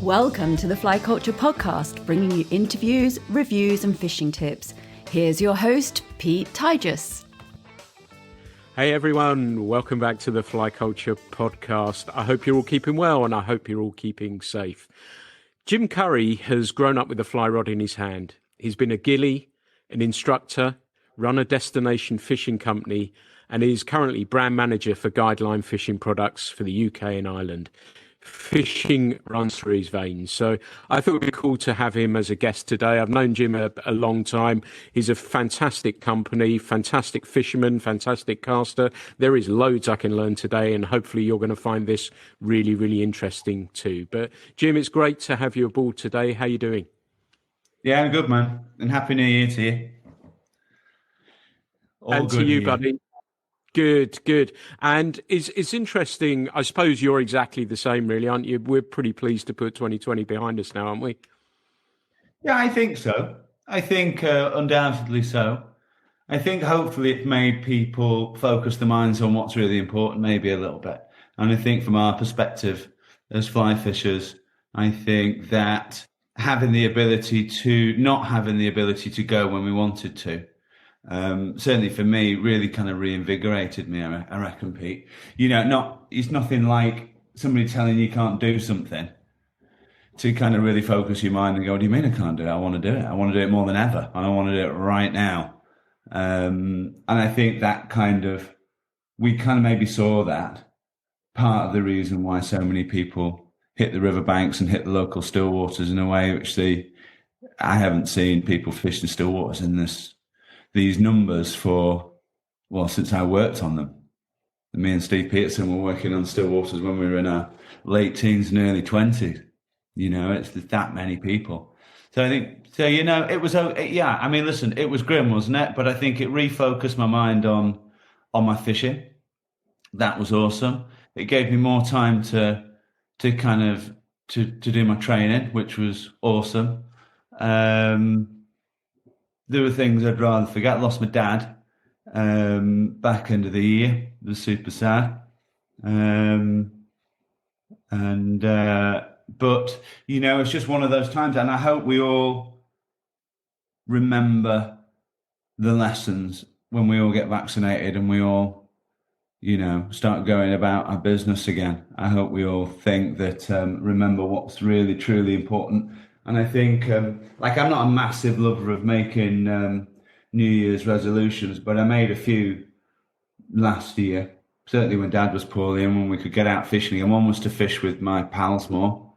Welcome to the Fly Culture Podcast, bringing you interviews, reviews and fishing tips. Here's your host, Pete Tigus. Hey everyone, welcome back to the Fly Culture Podcast. I hope you're all keeping well and I hope you're all keeping safe. Jim Curry has grown up with a fly rod in his hand. He's been a ghillie, an instructor, run a destination fishing company, and is currently brand manager for Guideline fishing products for the UK and Ireland. Fishing runs through his veins. So I thought it would be cool to have him as a guest today. I've known Jim a long time. He's a fantastic company, fantastic fisherman, fantastic caster. There is loads I can learn today, and hopefully you're going to find this really, really interesting too. But Jim, it's great to have you aboard today. How are you doing? Yeah, I'm good, man. And Happy New Year to you. And to you, buddy. Good. And it's interesting. I suppose you're exactly the same, really, aren't you? We're pretty pleased to put 2020 behind us now, aren't we? Yeah, I think so. I think undoubtedly so. I think hopefully it made people focus their minds on what's really important, maybe a little bit. And I think from our perspective as fly fishers, I think that not having the ability to go when we wanted to, certainly for me, really kind of reinvigorated me, I reckon, Pete. You know, it's nothing like somebody telling you can't do something to kind of really focus your mind and go, what do you mean I can't do it? I want to do it. I want to do it more than ever. And I want to do it right now. And I think we kind of maybe saw that part of the reason why so many people hit the riverbanks and hit the local still waters in a way which I haven't seen people fish the still waters in these numbers since I worked on them. Me and Steve Peterson were working on still waters when we were in our late teens and early 20s. You know, it's that many people. So I think, it was, I mean, listen, it was grim, wasn't it? But I think it refocused my mind on my fishing. That was awesome. It gave me more time to do my training, which was awesome. There were things I'd rather forget. I lost my dad back end of the year. It was super sad. But, it's just one of those times. And I hope we all remember the lessons when we all get vaccinated and we all, start going about our business again. I hope we all think that, remember what's really, truly important. And I think, I'm not a massive lover of making New Year's resolutions, but I made a few last year, certainly when Dad was poorly and when we could get out fishing. And one was to fish with my pals more,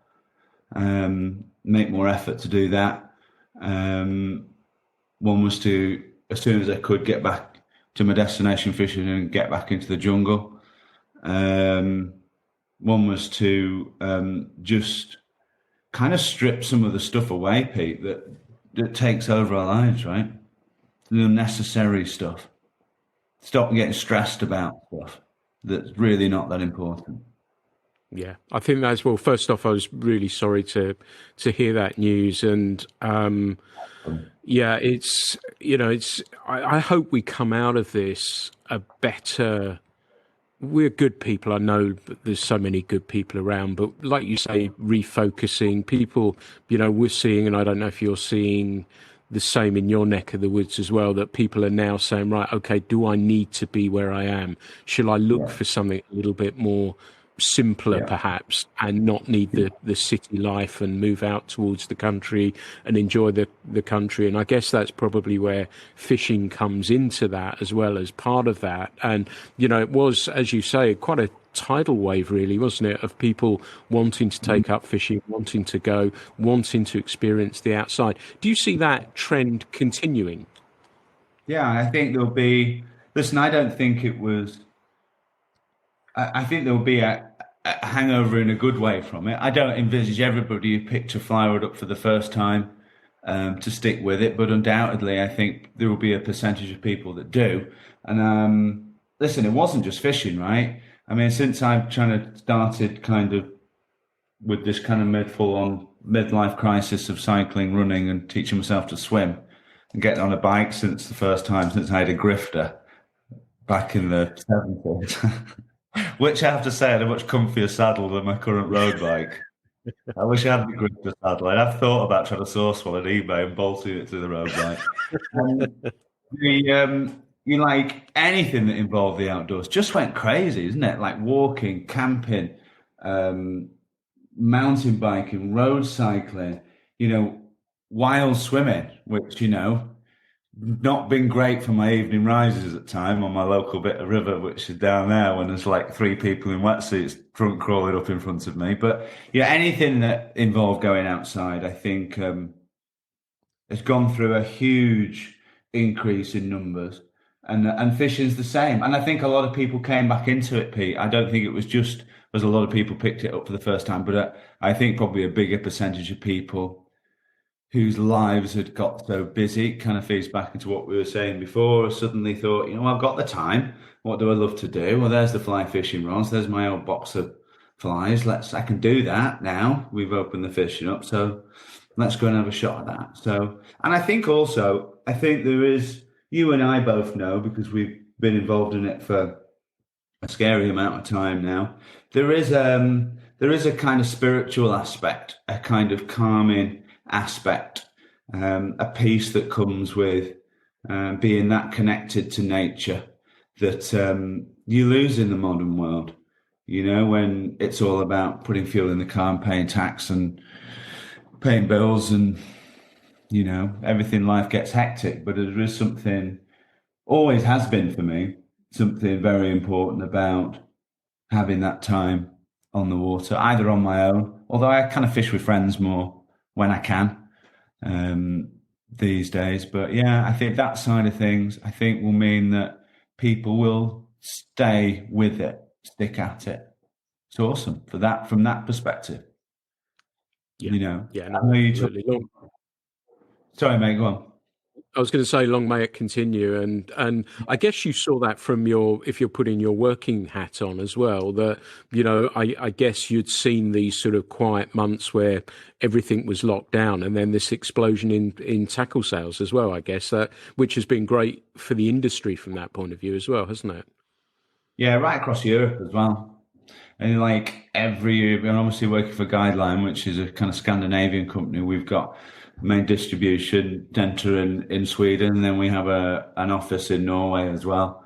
make more effort to do that. One was to, as soon as I could, get back to my destination fishing and get back into the jungle. One was to just kind of strip some of the stuff away, Pete, that takes over our lives, right? The unnecessary stuff. Stop getting stressed about stuff that's really not that important. Yeah, I think that's, well, first off, I was really sorry to hear that news. And I hope we come out of this a better. We're good people. I know that there's so many good people around, but like you say, refocusing people, we're seeing, and I don't know if you're seeing the same in your neck of the woods as well, that people are now saying, right, okay, do I need to be where I am? Shall I look for something a little bit more simpler perhaps, and not need the city life and move out towards the country and enjoy the country? And I guess that's probably where fishing comes into that as well as part of that. And it was, as you say, quite a tidal wave really, wasn't it, of people wanting to take up fishing, wanting to go, wanting to experience the outside. Do you see that trend continuing? Yeah, I think there'll be, listen, I don't think it was, I think there'll be a hangover in a good way from it. I don't envisage everybody who picked a fly rod up for the first time to stick with it, but undoubtedly I think there will be a percentage of people that do. And listen, it wasn't just fishing, right? I mean, since I've started kind of with this kind of full-on midlife crisis of cycling, running and teaching myself to swim and getting on a bike since the first time since I had a grifter back in the 70s. Which I have to say, I had a much comfier saddle than my current road bike. I wish I had the grip to saddle. I've thought about trying to source one on eBay and bolting it to the road bike. You like anything that involved the outdoors just went crazy, isn't it? Like walking, camping, um, mountain biking, road cycling, wild swimming, which, not been great for my evening rises at time on my local bit of river, which is down there when there's like three people in wetsuits front crawling up in front of me. But yeah, anything that involved going outside, I think has gone through a huge increase in numbers. And fishing's the same. And I think a lot of people came back into it, Pete. I don't think it was just as a lot of people picked it up for the first time, but I think probably a bigger percentage of people whose lives had got so busy, kind of feeds back into what we were saying before, suddenly thought, I've got the time. What do I love to do? Well, there's the fly fishing rods. There's my old box of flies. I can do that now. We've opened the fishing up. So let's go and have a shot at that. So, and I think there is, you and I both know, because we've been involved in it for a scary amount of time now. There is a kind of spiritual aspect, a kind of calming aspect, a peace that comes with being that connected to nature that you lose in the modern world, when it's all about putting fuel in the car and paying tax and paying bills and, everything, life gets hectic. But there is something, always has been for me, something very important about having that time on the water, either on my own, although I kind of fish with friends more when I can these days. But yeah, I think that side of things, will mean that people will stay with it, stick at it. It's awesome from that perspective. Yeah. Yeah, I know you took... Sorry, mate, go on. I was going to say, long may it continue, and I guess you saw that from if you're putting your working hat on as well, that, I guess you'd seen these sort of quiet months where everything was locked down, and then this explosion in tackle sales as well, I guess, which has been great for the industry from that point of view as well, hasn't it? Yeah, right across Europe as well. And like every year, we're obviously working for Guideline, which is a kind of Scandinavian company. We've got main distribution center in Sweden, and then we have an office in Norway as well.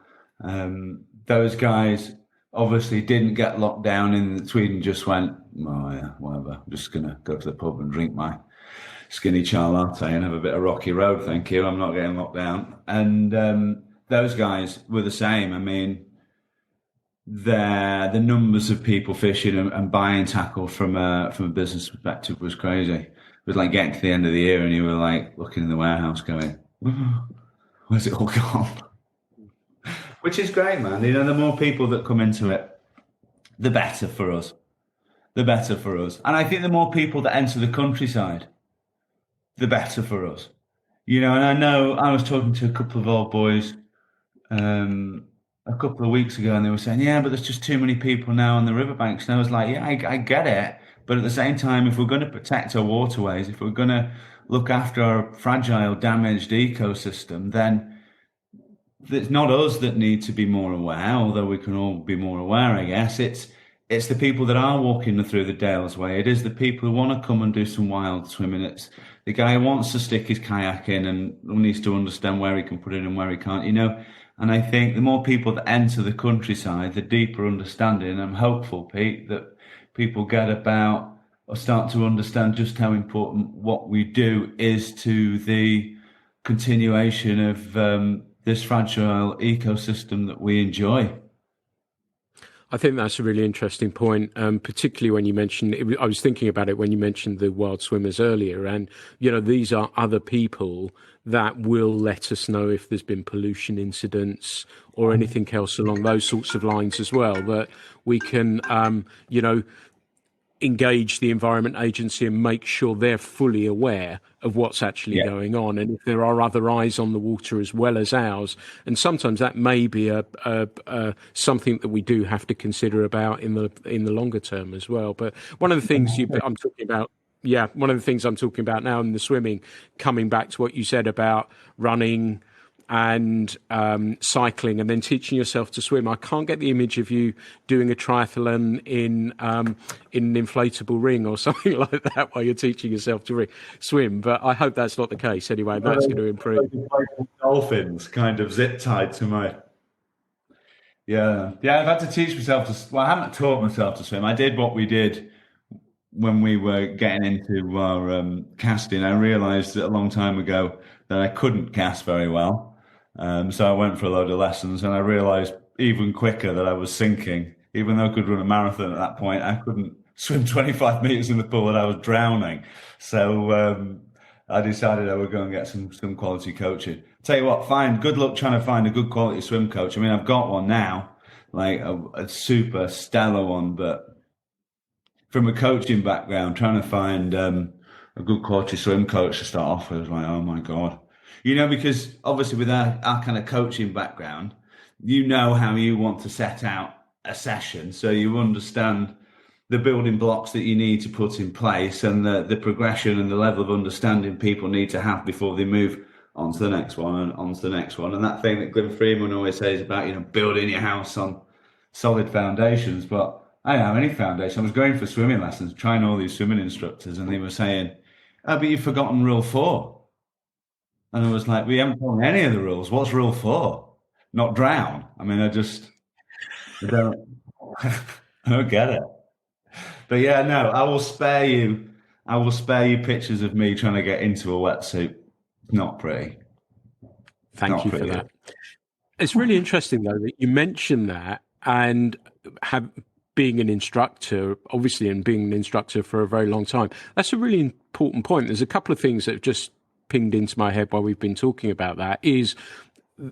Those guys obviously didn't get locked down in Sweden, just went, oh yeah, whatever, I'm just gonna go to the pub and drink my skinny chai latte and have a bit of rocky road, thank you, I'm not getting locked down. And those guys were the same. I mean, the numbers of people fishing and buying tackle from a business perspective was crazy. It was like getting to the end of the year and you were like looking in the warehouse going, where's it all gone? Which is great, man. The more people that come into it, the better for us. The better for us. And I think the more people that enter the countryside, the better for us. And I know I was talking to a couple of old boys a couple of weeks ago, and they were saying, yeah, but there's just too many people now on the riverbanks. And I was like, yeah, I get it. But at the same time, if we're going to protect our waterways, if we're going to look after our fragile, damaged ecosystem, then it's not us that need to be more aware, although we can all be more aware, I guess. It's the people that are walking through the Dales Way. It is the people who want to come and do some wild swimming. It's the guy who wants to stick his kayak in and needs to understand where he can put it and where he can't, And I think the more people that enter the countryside, the deeper understanding. I'm hopeful, Pete, that people get about or start to understand just how important what we do is to the continuation of this fragile ecosystem that we enjoy. I think that's a really interesting point, particularly when you mentioned, I was thinking about it when you mentioned the wild swimmers earlier, and, these are other people that will let us know if there's been pollution incidents or anything else along those sorts of lines as well, that we can, engage the Environment Agency and make sure they're fully aware of what's actually going on, and if there are other eyes on the water as well as ours. And sometimes that may be something that we do have to consider about in the longer term as well. But one of the things I'm talking about. Yeah, one of the things I'm talking about now in the swimming, coming back to what you said about running and cycling, and then teaching yourself to swim. I can't get the image of you doing a triathlon in an inflatable ring or something like that while you're teaching yourself to swim. But I hope that's not the case. Anyway, that's going to improve. Dolphins kind of zip tied to my. Yeah. I've had to teach myself to. Well, I haven't taught myself to swim. I did what we did when we were getting into our casting. I realised a long time ago that I couldn't cast very well. So I went for a load of lessons, and I realised even quicker that I was sinking. Even though I could run a marathon at that point, I couldn't swim 25 metres in the pool and I was drowning. So I decided I would go and get some quality coaching. Tell you what, good luck trying to find a good quality swim coach. I mean, I've got one now, like a super stellar one, but from a coaching background, trying to find a good quality swim coach to start off with was like, oh my God. Because obviously with our kind of coaching background, how you want to set out a session. So you understand the building blocks that you need to put in place and the progression and the level of understanding people need to have before they move on to the next one and on to the next one. And that thing that Glenn Freeman always says about, building your house on solid foundations. But I don't have any foundation. I was going for swimming lessons, trying all these swimming instructors, and they were saying, oh, but you've forgotten rule 4. And I was like, we haven't told me any of the rules. What's rule 4? Not drown. I mean, I don't get it. But yeah, no, I will spare you pictures of me trying to get into a wetsuit. Not pretty. Thank you for that. It's really interesting, though, that you mentioned that, and being an instructor, obviously, and being an instructor for a very long time. That's a really important point. There's a couple of things that have just pinged into my head while we've been talking about that. Is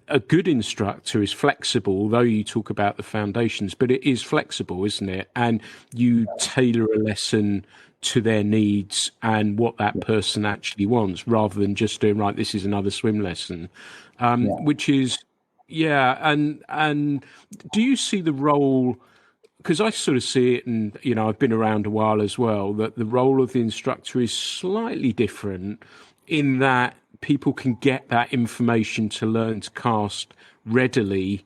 a good instructor is flexible, though you talk about the foundations, but it is flexible, isn't it? And you tailor a lesson to their needs and what that person actually wants, rather than just doing, right, this is another swim lesson, which is, and do you see the role, because I sort of see it, and, I've been around a while as well, that the role of the instructor is slightly different in that people can get that information to learn to cast readily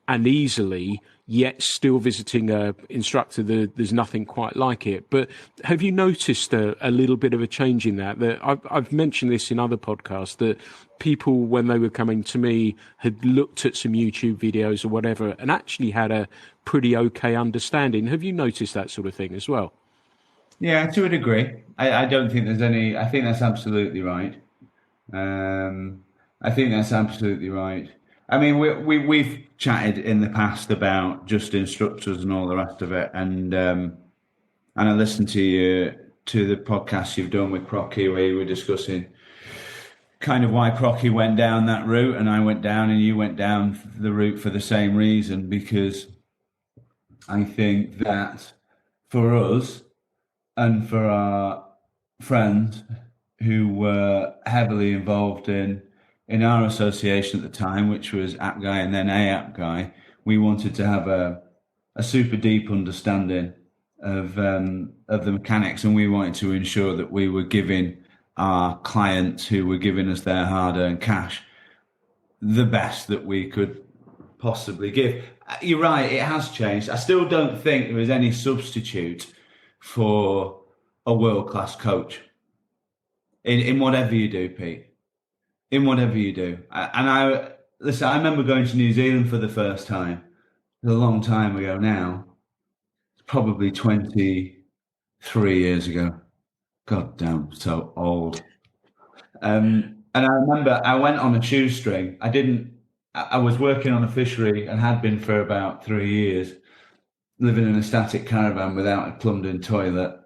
and easily, yet still visiting a instructor, there's nothing quite like it. But have you noticed a little bit of a change in that? That I've mentioned this in other podcasts, that people, when they were coming to me, had looked at some YouTube videos or whatever and actually had a pretty okay understanding. Have you noticed that sort of thing as well? Yeah, to a degree. I don't think there's any. I think that's absolutely right. I think that's absolutely right. I mean, we've chatted in the past about just instructors and all the rest of it, and I listened to the podcast you've done with Procky, where you were discussing kind of why Procky went down that route, and I went down, and you went down the route for the same reason, because I think that for us and for our friends who were heavily involved in our association at the time, which was App Guy and then App Guy, we wanted to have a super deep understanding of the mechanics, and we wanted to ensure that we were giving our clients who were giving us their hard-earned cash the best that we could possibly give. You're right, it has changed. I still don't think there is any substitute for a world-class coach in whatever you do, Pete. In whatever you do. I remember going to New Zealand for the first time a long time ago now. It's probably 23 years ago. God damn, so old. And I remember I went on a shoestring. I was working on a fishery and had been for about 3 years, living in a static caravan without a plumbed-in toilet,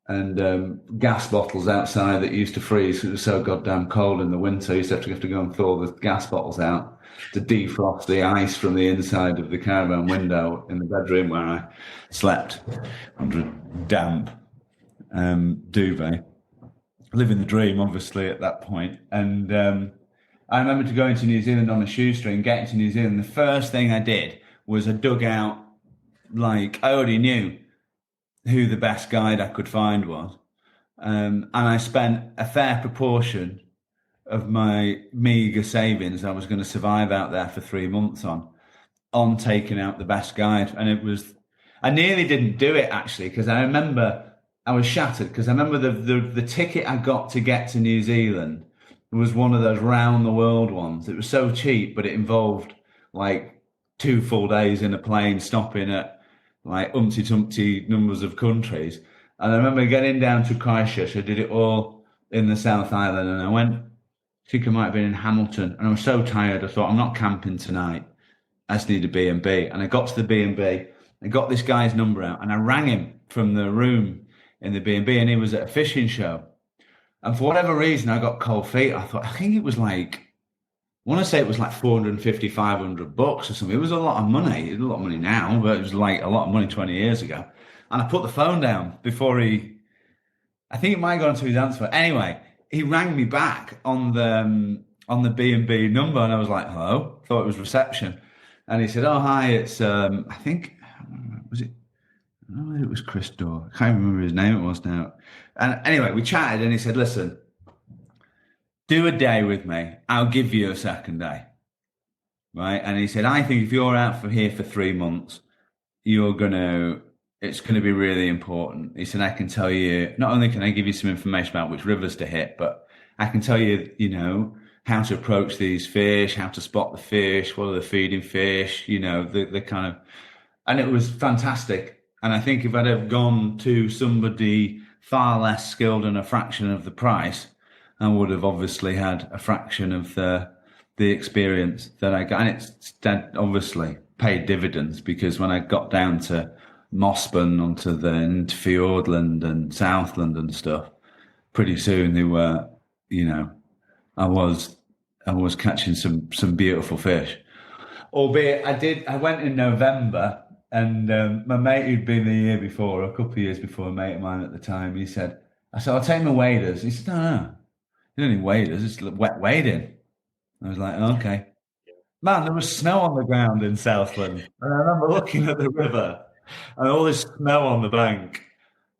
and gas bottles outside that used to freeze. It was so goddamn cold in the winter. I used to have to go and thaw the gas bottles out to defrost the ice from the inside of the caravan window in the bedroom where I slept under a damp duvet. Living the dream, obviously, at that point. And I remember going to New Zealand on a shoestring, getting to New Zealand. The first thing I did was I dug out, I already knew who the best guide I could find was. And I spent a fair proportion of my meager savings I was going to survive out there for 3 months on taking out the best guide. And I nearly didn't do it actually, because I remember I was shattered, because I remember the ticket I got to get to New Zealand was one of those round the world ones. It was so cheap, but it involved like 2 full days in a plane, stopping at like umpty numbers of countries. And I remember getting down to Christchurch. I did it all in the South Island, and I think I might have been in Hamilton, and I was so tired. I thought, I'm not camping tonight. I just need a B&B. And I got to the B&B, I got this guy's number out, and I rang him from the room in the B&B, and he was at a fishing show. And for whatever reason, I got cold feet. I think it was like, I want to say it was like 450, 500 bucks or something. It was a lot of money. It's a lot of money now, but it was like a lot of money 20 years ago. And I put the phone down before I think it might have gone to his answer. Anyway, he rang me back on the B&B number, and I was like, hello? Thought it was reception. And he said, oh, hi, it's, I think, was it? I don't know if it was Chris Dorr. I can't remember his name it was now. And anyway, we chatted, and he said, listen, do a day with me. I'll give you a second day. Right? And he said, I think if you're out for here for 3 months, it's going to be really important. He said, I can tell you, not only can I give you some information about which rivers to hit, but I can tell you, how to approach these fish, how to spot the fish, what are the feeding fish, the kind of, and it was fantastic. And I think if I'd have gone to somebody far less skilled and a fraction of the price, I would have obviously had a fraction of the experience that I got. And it's obviously paid dividends, because when I got down to Mossburn, into Fiordland and Southland and stuff, pretty soon they were, I was catching some beautiful fish. Albeit I went in November, and my mate who'd been the year before, a couple of years before, a mate of mine at the time, I said, I'll take my waders. He said, no, you don't need waders, it's wet wading. I was like, okay. Man, there was snow on the ground in Southland. And I remember looking at the river and all this snow on the bank.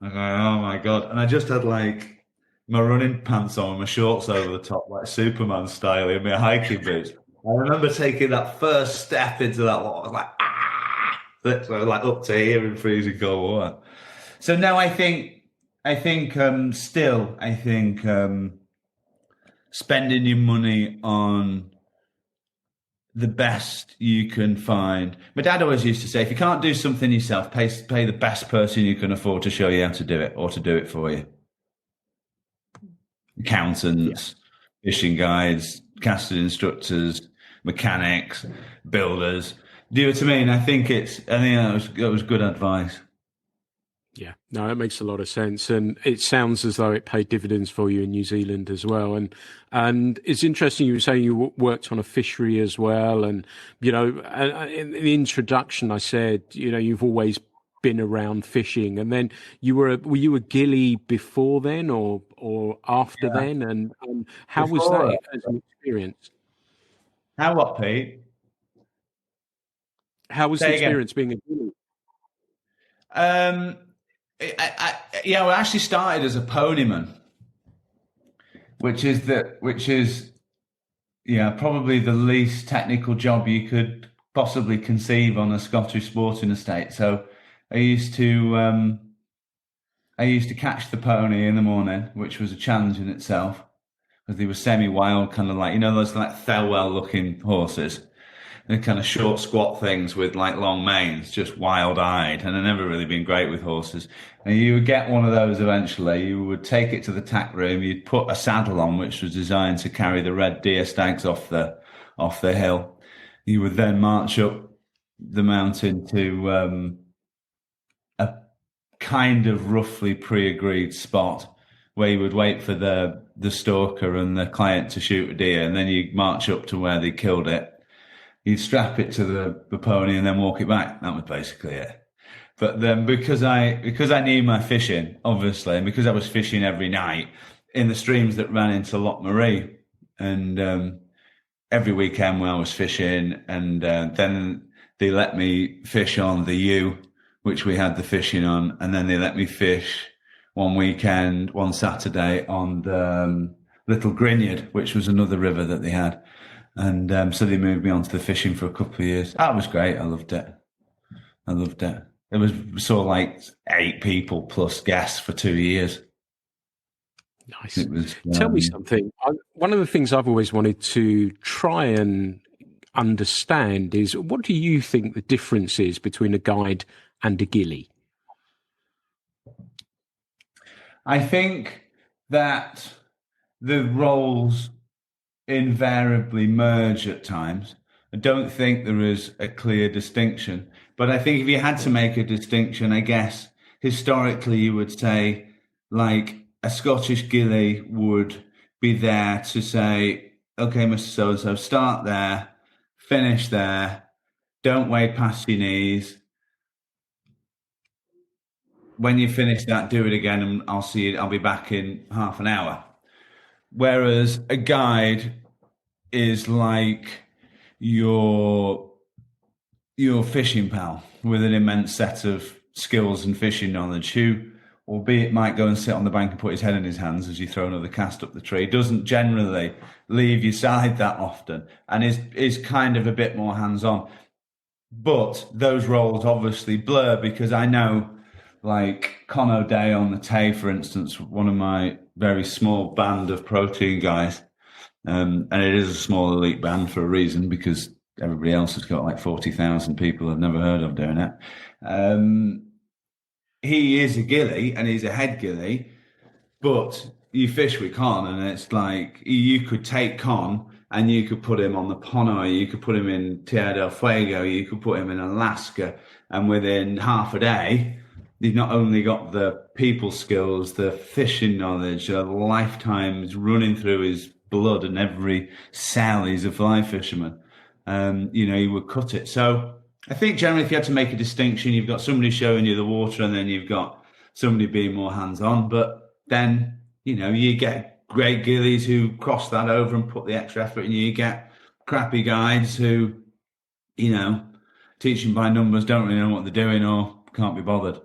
I go, oh my God. And I just had like my running pants on, my shorts over the top, like Superman style, in my hiking boots. I remember taking that first step into that water. I was like, so like up to here in freezing cold water. So now I think spending your money on the best you can find. My dad always used to say, if you can't do something yourself, pay the best person you can afford to show you how to do it, or to do it for you. Accountants, fishing guides, casting instructors, mechanics, builders. Do you know what I mean? I think that was good advice. Yeah, no, it makes a lot of sense, and it sounds as though it paid dividends for you in New Zealand as well. And it's interesting you were saying you worked on a fishery as well, and in the introduction I said you've always been around fishing, and then were you a gilly before then or after then, and how was that as an experience? How what, Pete? How was the experience being a gilly? I actually started as a ponyman, which is probably the least technical job you could possibly conceive on a Scottish sporting estate. So I used to catch the pony in the morning, which was a challenge in itself, because they were semi-wild, kind of like those like Thelwell-looking horses. They're kind of short, squat things with like long manes, just wild-eyed, and I've never really been great with horses. And you would get one of those eventually. You would take it to the tack room. You'd put a saddle on, which was designed to carry the red deer stags off the hill. You would then march up the mountain to a kind of roughly pre-agreed spot where you would wait for the stalker and the client to shoot a deer, and then you march up to where they killed it. You'd strap it to the pony and then walk it back. That was basically it. But then because I knew my fishing, obviously, and because I was fishing every night in the streams that ran into Loch Marie, and every weekend when I was fishing, and then they let me fish on the U, which we had the fishing on, and then they let me fish one weekend, one Saturday on Little Grinyard, which was another river that they had. And so they moved me on to the fishing for a couple of years. That was great. I loved it. I loved it. It was sort of like 8 people plus guests for 2 years. Nice. Tell me something. One of the things I've always wanted to try and understand is, what do you think the difference is between a guide and a ghillie? I think that the roles invariably merge at times. I don't think there is a clear distinction, but I think if you had to make a distinction, I guess historically you would say, like, a Scottish ghillie would be there to say, okay, Mr. So-and-so, start there, finish there, don't wade past your knees. When you finish that, do it again, and I'll see you. I'll be back in half an hour. Whereas a guide is like your fishing pal with an immense set of skills and fishing knowledge, who, albeit might go and sit on the bank and put his head in his hands as you throw another cast up the tree, doesn't generally leave your side that often, and is kind of a bit more hands-on. But those roles obviously blur, because I know, like Con O'Day on the Tay, for instance, one of my very small band of protein guys, and it is a small elite band for a reason, because everybody else has got like 40,000 people I've never heard of doing it. He is a ghillie, and he's a head ghillie, but you fish with Con, and it's like you could take Con and you could put him on the Pono, you could put him in Tierra del Fuego, you could put him in Alaska, and within half a day, you've not only got the people skills, the fishing knowledge, lifetimes running through his blood and every cell. He's a fly fisherman. You would cut it. So I think generally, if you had to make a distinction, you've got somebody showing you the water, and then you've got somebody being more hands-on. But then, you get great ghillies who cross that over and put the extra effort in. You get crappy guides who, teaching by numbers, don't really know what they're doing, or can't be bothered,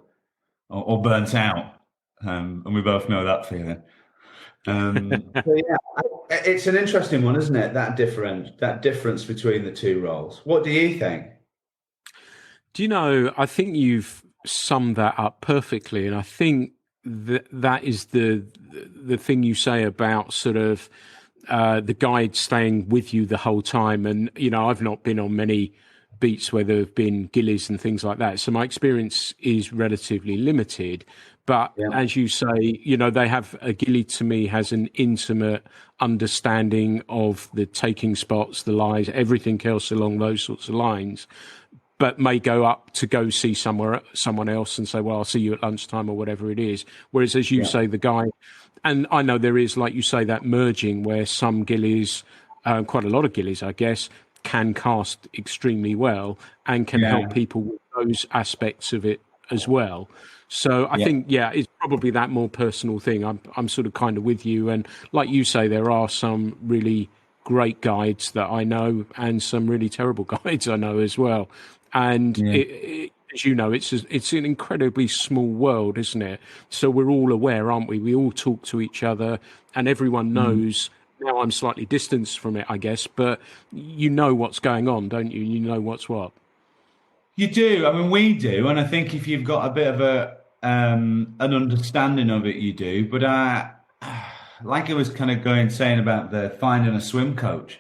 or burnt out. And we both know that feeling. So yeah, it's an interesting one, isn't it? That difference between the two roles. What do you think? Do you know, I think you've summed that up perfectly, and I think that is the thing you say about sort of the guide staying with you the whole time. And I've not been on many beats where there have been ghillies and things like that, so my experience is relatively limited. But as you say, they have, a ghillie to me has an intimate understanding of the taking spots, the lies, everything else along those sorts of lines, but may go up to go see someone else and say, well, I'll see you at lunchtime or whatever it is. Whereas, as you say, the guy, and I know there is, like you say, that merging where some ghillies, quite a lot of ghillies, I guess, can cast extremely well and can help people with those aspects of it as well. So I think, it's probably that more personal thing. I'm sort of kind of with you. And like you say, there are some really great guides that I know and some really terrible guides I know as well. And as you know, it's an incredibly small world, isn't it? So we're all aware, aren't we? We all talk to each other, and everyone knows. Now I'm slightly distanced from it, I guess, but you know what's going on, don't you? You know what's what. You do. I mean, we do, and I think if you've got a bit of an understanding of it, you do. But like I was kind of saying about the finding a swim coach.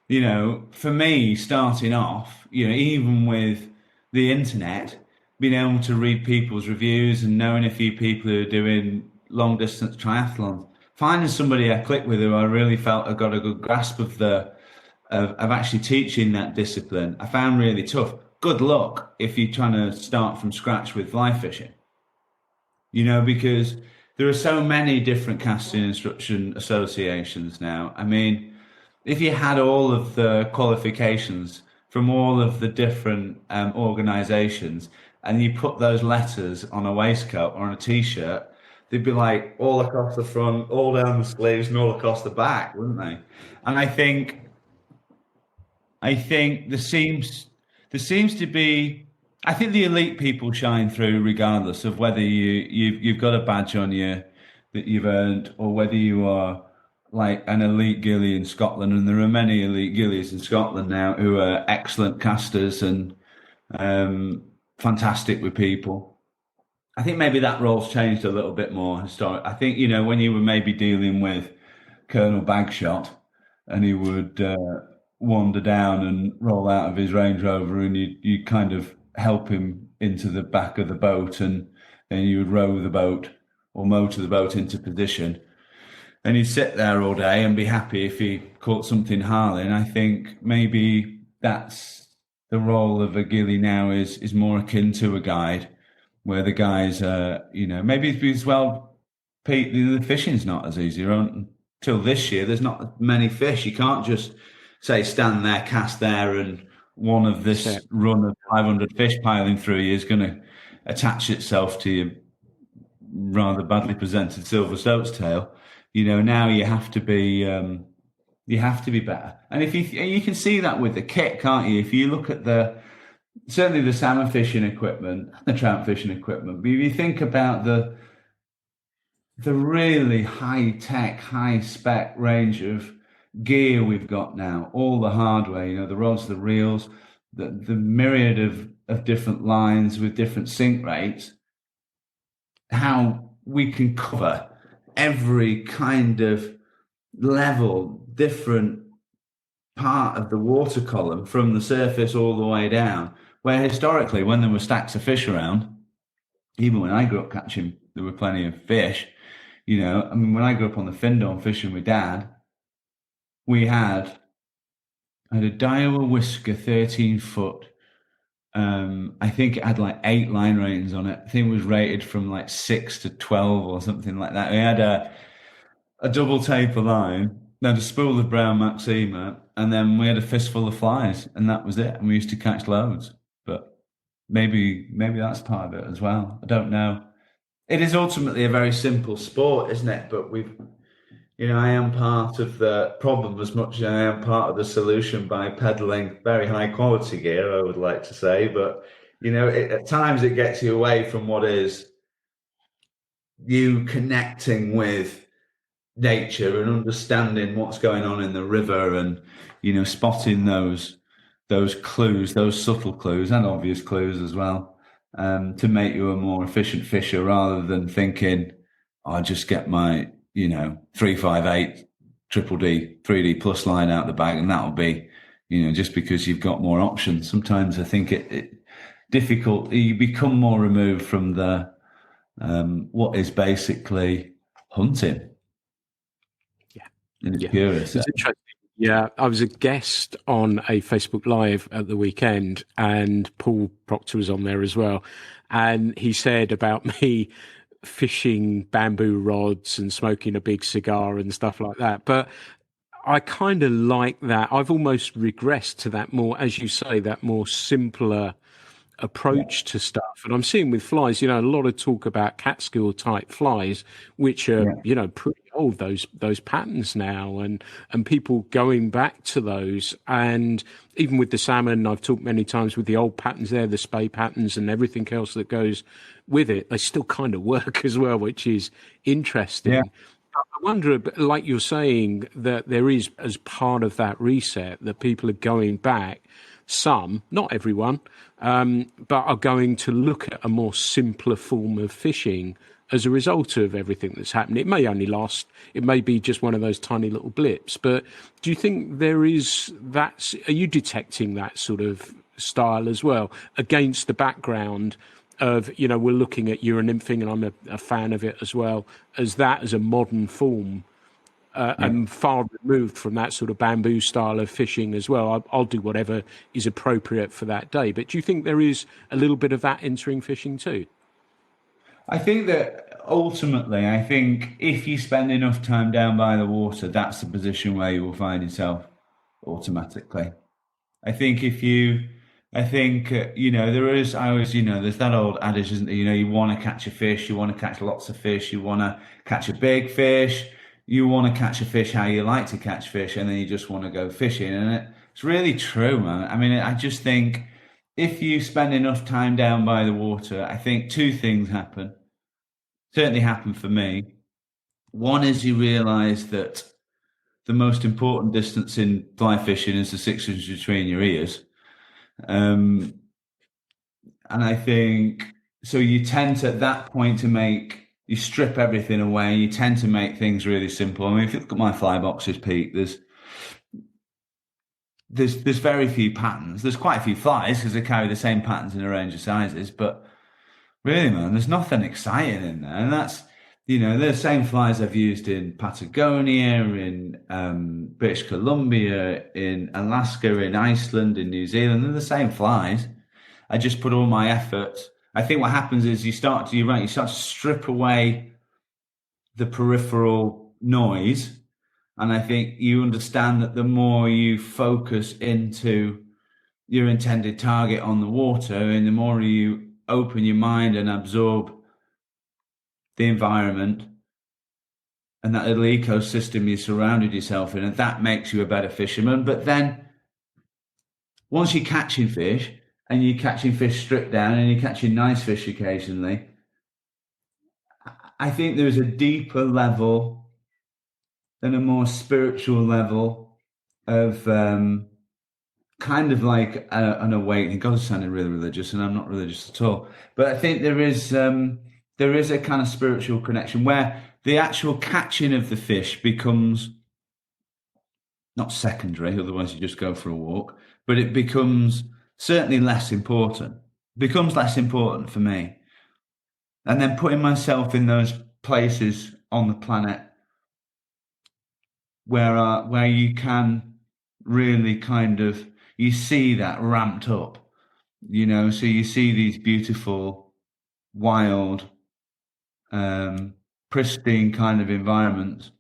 For me, starting off, even with the internet, being able to read people's reviews and knowing a few people who are doing long distance triathlons, finding somebody I click with who I really felt I got a good grasp of of actually teaching that discipline, I found really tough. Good luck if you're trying to start from scratch with fly fishing, because there are so many different casting instruction associations now. I mean, if you had all of the qualifications from all of the different organizations and you put those letters on a waistcoat or on a t-shirt, they'd be like all across the front, all down the sleeves, and all across the back, wouldn't they? And I think there seems to be, I think the elite people shine through regardless of whether you've got a badge on you that you've earned, or whether you are like an elite gillie in Scotland, and there are many elite gillies in Scotland now who are excellent casters and fantastic with people. I think maybe that role's changed a little bit more historic. I think, when you were maybe dealing with Colonel Bagshot and he would wander down and roll out of his Range Rover, and you kind of help him into the back of the boat, and then you would row the boat or motor the boat into position. And he'd sit there all day and be happy if he caught something harling. I think maybe that's the role of a gillie now is more akin to a guide, where the guys, maybe as well, Pete, the fishing's not as easy. Until this year, there's not many fish. You can't just say stand there, cast there, and one of this run of 500 fish piling through you is going to attach itself to your rather badly presented silver stoats tail. Now you have to be better. And if you can see that with the kit, can't you? If you look at certainly the salmon fishing equipment, the trout fishing equipment, but if you think about the really high tech, high spec range of gear we've got now, all the hardware, the rods, the reels, the myriad of different lines with different sink rates, how we can cover every kind of level, different part of the water column from the surface all the way down, where historically, when there were stacks of fish around, even when I grew up catching, there were plenty of fish. When I grew up on the Findon fishing with Dad, I had a Daiwa Whisker 13-foot. I think it had like 8 line ratings on it. I think it was rated from like 6 to 12 or something like that. We had a double taper line, then a spool of brown Maxima, and then we had a fistful of flies, and that was it. And we used to catch loads. But maybe that's part of it as well. I don't know. It is ultimately a very simple sport, isn't it? But I am part of the problem as much as I am part of the solution by peddling very high quality gear, I would like to say. But, at times it gets you away from what is you connecting with nature and understanding what's going on in the river and, spotting those clues, those subtle clues and obvious clues as well, to make you a more efficient fisher rather than thinking, I'll just get my 358 triple D 3D plus line out the bag and that'll be just because you've got more options. Sometimes I think it difficult, you become more removed from the what is basically hunting in its purest. It's interesting. Yeah, I was a guest on a Facebook Live at the weekend, and Paul Proctor was on there as well, and he said about me fishing bamboo rods and smoking a big cigar and stuff like that. But I kind of like that. I've almost regressed to that more, as you say, that more simpler approach to stuff. And I'm seeing with flies, a lot of talk about Catskill type flies, which are, pretty old, those patterns now, and people going back to those. And even with the salmon, I've talked many times with the old patterns there, the spay patterns and everything else that goes with it, they still kind of work as well, which is interesting. Yeah. I wonder, like you're saying, that there is, as part of that reset, that people are going back, some, not everyone, but are going to look at a more simpler form of fishing as a result of everything that's happened. It may only last, it may be just one of those tiny little blips, but do you think there is that, are you detecting that sort of style as well against the background of, we're looking at Euronymphing, and I'm a fan of it as well, as a modern form, and far removed from that sort of bamboo style of fishing as well. I'll do whatever is appropriate for that day. But do you think there is a little bit of that entering fishing too? I think that ultimately, if you spend enough time down by the water, that's the position where you will find yourself automatically. There is, there's that old adage, isn't there? You want to catch a fish, you want to catch lots of fish, you want to catch a big fish, you want to catch a fish how you like to catch fish, and then you just want to go fishing. And it's really true, man. I just think if you spend enough time down by the water, I think two things certainly happen for me. One is you realize that the most important distance in fly fishing is the 6 inches between your ears. And I think, so you tend to, at that point, you strip everything away. You tend to make things really simple. I mean, if you look at my fly boxes, Pete, there's very few patterns. There's quite a few flies because they carry the same patterns in a range of sizes. But really, man, there's nothing exciting in there. And that's, they're the same flies I've used in Patagonia, in British Columbia, in Alaska, in Iceland, in New Zealand. They're the same flies. I just put all my effort. I think what happens is you start to strip away the peripheral noise. And I think you understand that the more you focus into your intended target on the water, and the more you open your mind and absorb the environment and that little ecosystem you surrounded yourself in, and that makes you a better fisherman. But then once you're catching fish, and you're catching fish stripped down, and you're catching nice fish occasionally, I think there's a deeper level and a more spiritual level of kind of like an awakening. God, it sounded really religious, and I'm not religious at all. But I think there is a kind of spiritual connection where the actual catching of the fish becomes not secondary, otherwise you just go for a walk, but it becomes certainly less important. It becomes less important for me. And then putting myself in those places on the planet where you can really kind of, you see that ramped up, so you see these beautiful, wild, pristine kind of environments.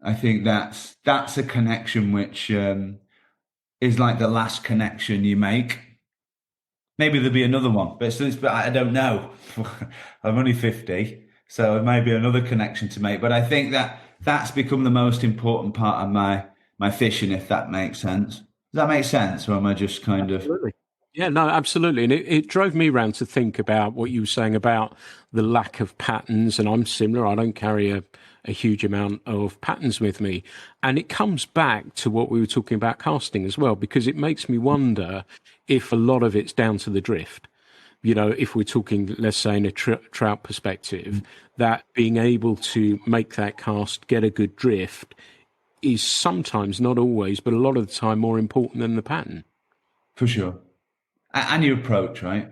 I think that's a connection which is like the last connection you make. Maybe there'll be another one, but I don't know. I'm only 50, so it may be another connection to make. But I think that's become the most important part of my fishing, if that makes sense. Does that make sense, or am I just kind of... Absolutely. Yeah, no, absolutely. And it drove me around to think about what you were saying about the lack of patterns. And I'm similar. I don't carry a huge amount of patterns with me. And it comes back to what we were talking about casting as well, because it makes me wonder if a lot of it's down to the drift. If we're talking, let's say, in a trout perspective, that being able to make that cast, get a good drift, is sometimes, not always, but a lot of the time more important than the pattern. For sure. And your approach, right?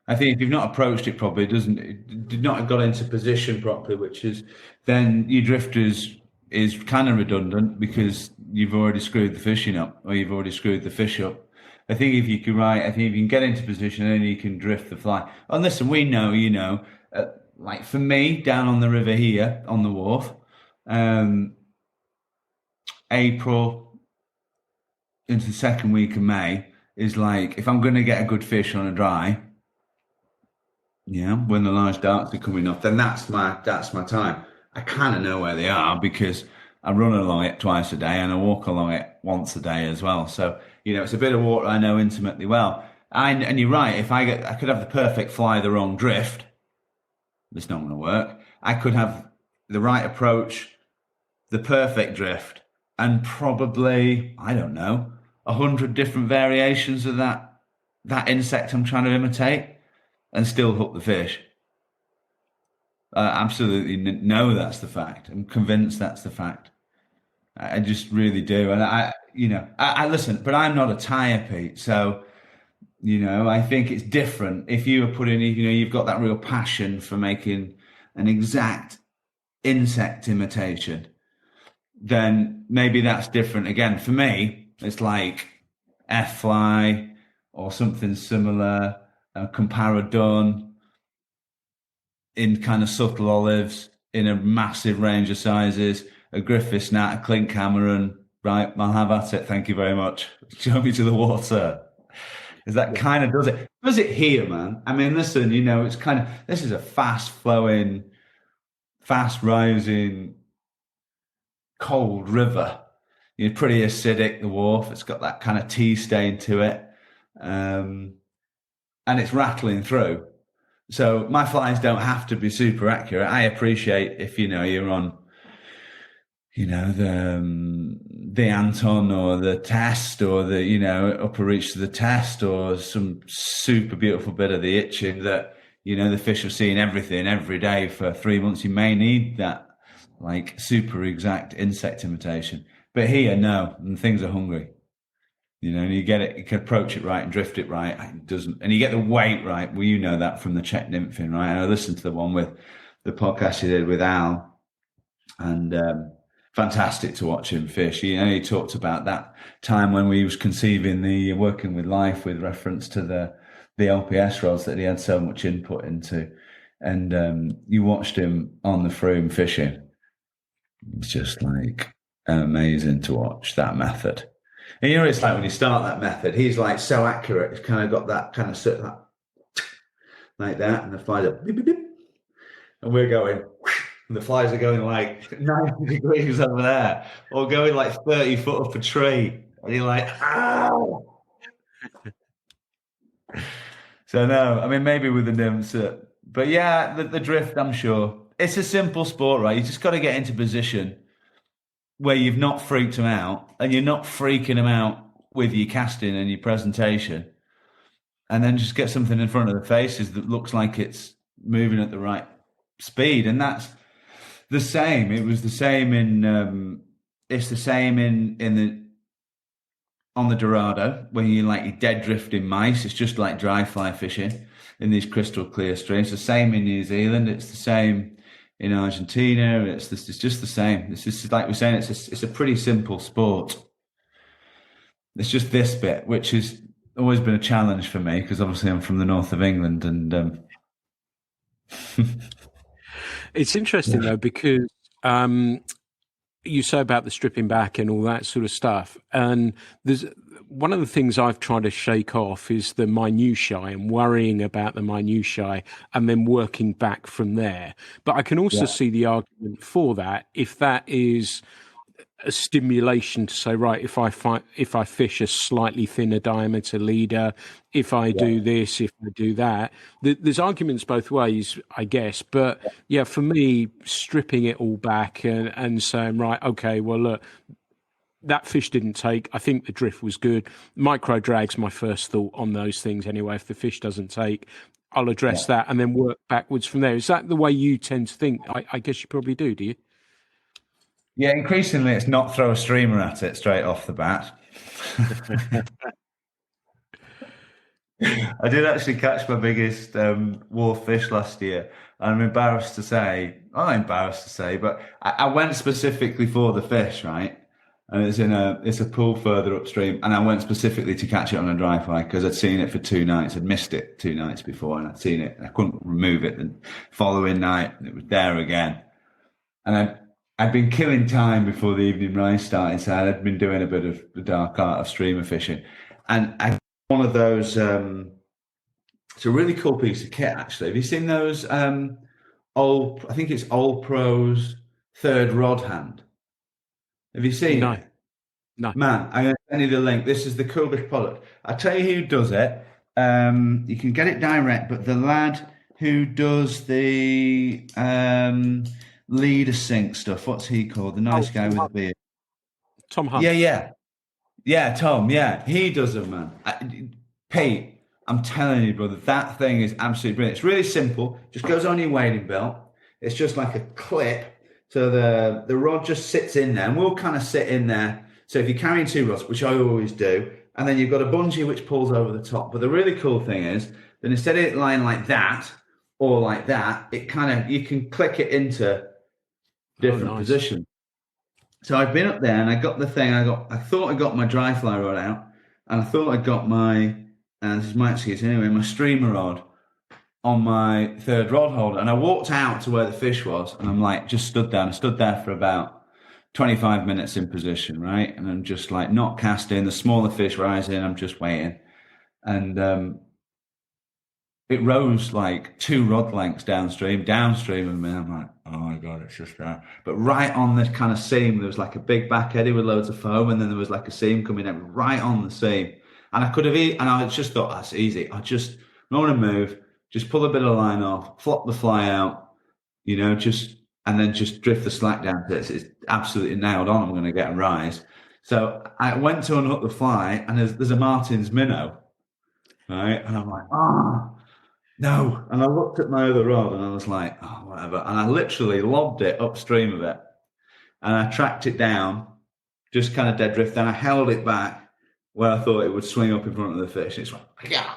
I think if you've not approached it properly, it did not have got into position properly, which is then your drift is kind of redundant because you've already screwed the fishing up, or you've already screwed the fish up. I think if you can get into position, then you can drift the fly. And listen, we know, like for me, down on the river here on the wharf, April into the second week of May is like, if I'm going to get a good fish on a dry, when the large darts are coming up, then that's my time. I kind of know where they are because I run along it twice a day and I walk along it once a day as well. So, it's a bit of water I know intimately well. And you're right, if I could have the perfect fly, the wrong drift, it's not going to work. I could have the right approach, the perfect drift, and probably, I don't know, 100 different variations of that insect I'm trying to imitate, and still hook the fish. Absolutely know that's the fact. I'm convinced that's the fact. I just really do. And I listen, but I'm not a tire, Pete. So, I think it's different. If you were putting, you've got that real passion for making an exact insect imitation, then maybe that's different. Again, for me, it's like F-fly or something similar, Comparadun in kind of subtle olives in a massive range of sizes, a Griffiths gnat, a clink hammer, and right, I'll have at it. Thank you very much. Show me to the water. Is that kind of does it? Does it here, man? I mean, listen, it's kind of, this is a fast flowing, fast rising, cold river. Pretty acidic, the wharf. It's got that kind of tea stain to it. And it's rattling through. So my flies don't have to be super accurate. I appreciate if, you're on, the Anton or the test or the, upper reach to the test or some super beautiful bit of the itching that, the fish have seen everything every day for 3 months. You may need that like super exact insect imitation. But here, no, and things are hungry. And you get it, you can approach it right and drift it right. It doesn't, and you get the weight right. Well, you know that from the Czech nymphing, right? And I listened to the one with the podcast you did with Al, and fantastic to watch him fish. He talked about that time when we was conceiving the working with life with reference to the LPS rods that he had so much input into, and you watched him on the Froome fishing. It's just like amazing to watch that method. And it's like when you start that method, he's like so accurate. He's kind of got that kind of like that, and the flies are beep, beep, beep, and we're going, and the flies are going like 90 degrees over there, or going like 30 foot up a tree, and you're like, ow. So no, I mean maybe with the nymphs, but yeah, the drift. I'm sure it's a simple sport, right? You just got to get into position where you've not freaked them out and you're not freaking them out with your casting and your presentation, and then just get something in front of the faces that looks like it's moving at the right speed. And that's the same. It was the same it's the same on the Dorado when you're dead drifting mice. It's just like dry fly fishing in these crystal clear streams. It's the same in New Zealand. It's the same in Argentina. It's just the same. It's just like we're saying. It's a pretty simple sport. It's just this bit, which has always been a challenge for me because obviously I'm from the north of England, and it's interesting though because you say about the stripping back and all that sort of stuff, and there's one of the things I've tried to shake off is the minutiae and worrying about the minutiae and then working back from there. But I can also see the argument for that if that is a stimulation to say, right, if I fish a slightly thinner diameter leader, if I do this, if I do that, there's arguments both ways, I guess. But yeah, for me, stripping it all back and saying, right, okay, well, look, that fish didn't take. I think the drift was good. Micro drag's my first thought on those things anyway. If the fish doesn't take, I'll address that and then work backwards from there. Is that the way you tend to think? I guess you probably do you? Yeah, increasingly it's not throw a streamer at it straight off the bat. I did actually catch my biggest wharf fish last year. I'm embarrassed to say, but I went specifically for the fish, right? And it's a pool further upstream, and I went specifically to catch it on a dry fly because I'd seen it for 2 nights. I'd missed it 2 nights before, and I'd seen it, and I couldn't remove it. The following night, it was there again, and I'd been killing time before the evening rise started, so I'd been doing a bit of the dark art of streamer fishing, and I one of those. It's a really cool piece of kit, actually. Have you seen those? I think it's Old Pro's third rod hand. Have you seen it? No. Man, I'm going to send you the link. This is the coolest product. I'll tell you who does it. You can get it direct, but the lad who does the leader sink stuff, what's he called? The nice guy with the beard. Tom Hunt. Yeah, Tom. Yeah, he does them, man. Pete, I'm telling you, brother, that thing is absolutely brilliant. It's really simple. Just goes on your wading belt. It's just like a clip. So the rod just sits in there, and we'll kind of sit in there. So if you're carrying 2 rods, which I always do, and then you've got a bungee which pulls over the top. But the really cool thing is that instead of it lying like that or like that, it you can click it into different positions. So I've been up there and I got the thing. I thought I got my dry fly rod out, and I thought I got my, and this is my excuse anyway, my streamer rod on my third rod holder, and I walked out to where the fish was, and I'm like, just stood there. I stood there for about 25 minutes in position, right? And I'm just like not casting, the smaller fish rising, I'm just waiting. And it rose like 2 rod lengths downstream of me. I'm like, oh my God, it's just there. But right on this kind of seam, there was like a big back eddy with loads of foam, and then there was like a seam coming out right on the seam. And I could have, and I just thought, that's easy. I just don't want to move. Just pull a bit of line off, flop the fly out, just and then just drift the slack down to it's absolutely nailed on. I'm going to get a rise. So I went to unhook the fly, and there's a Martin's minnow, right? And I'm like, no. And I looked at my other rod, and I was like, oh, whatever. And I literally lobbed it upstream of it, and I tracked it down, just kind of dead drift. Then I held it back where I thought it would swing up in front of the fish. And it's like, yeah.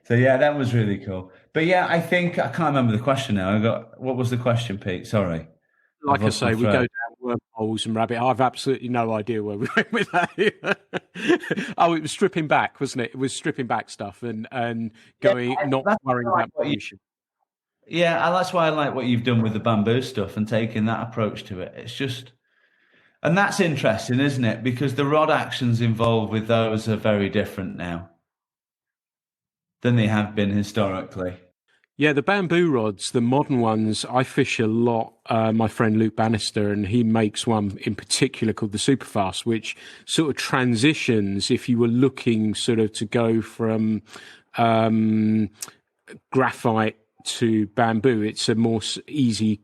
So yeah, that was really cool. But yeah, I think I can't remember the question now. What was the question, Pete? Sorry. Like I say, we go down wormholes and rabbit. I've absolutely no idea where we went with that. Oh, it was stripping back, wasn't it? It was stripping back stuff and going, not worrying about pollution. Yeah, that's why I like what you've done with the bamboo stuff and taking that approach to it. It's just, and that's interesting, isn't it? Because the rod actions involved with those are very different now than they have been historically. Yeah, the bamboo rods, the modern ones, I fish a lot. My friend Luke Bannister, and he makes one in particular called the Superfast, which sort of transitions if you were looking sort of to go from graphite to bamboo. It's a more easy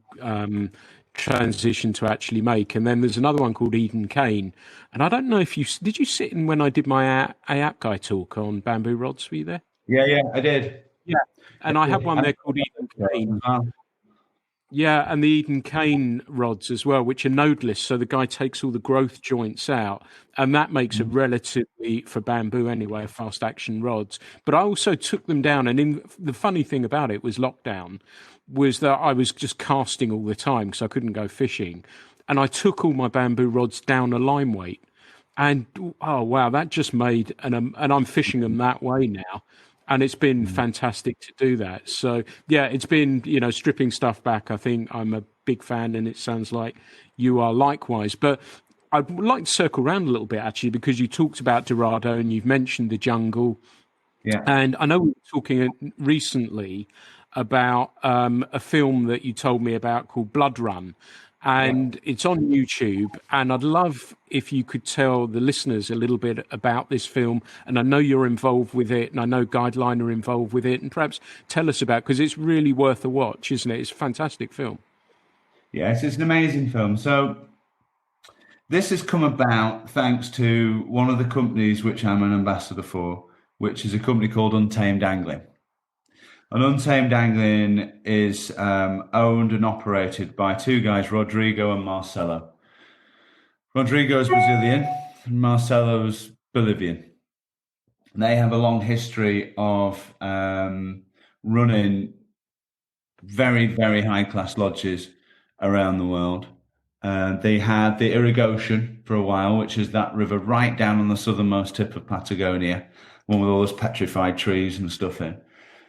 transition to actually make. And then there's another one called Eden Cane. And I don't know if did you sit in when I did my AAP guy talk on bamboo rods? Were you there? Yeah, I did. Yeah, and I have one there called Eden Cane. Yeah, and the Eden Cane rods as well, which are nodeless. So the guy takes all the growth joints out, and that makes it relatively, for bamboo anyway, fast action rods. But I also took them down, and the funny thing about it was lockdown, was that I was just casting all the time because I couldn't go fishing. And I took all my bamboo rods down a line weight. And, oh, wow, that just made, and I'm fishing them that way now. And it's been fantastic to do that. So, yeah, it's been, stripping stuff back. I think I'm a big fan, and it sounds like you are likewise. But I'd like to circle around a little bit, actually, because you talked about Dorado and you've mentioned the jungle. Yeah. And I know we were talking recently about a film that you told me about called Blood Run. And it's on YouTube, and I'd love if you could tell the listeners a little bit about this film. And I know you're involved with it, and I know Guideline are involved with it, and perhaps tell us about, because it's really worth a watch, isn't it? It's a fantastic film. Yes, it's an amazing film. So this has come about thanks to one of the companies which I'm an ambassador for, which is a company called Untamed Angling. And Untamed Angling is owned and operated by two guys, Rodrigo and Marcelo. Rodrigo's Brazilian and Marcelo's Bolivian. And they have a long history of running very, very high-class lodges around the world. They had the Irrigation for a while, which is that river right down on the southernmost tip of Patagonia, one with all those petrified trees and stuff in.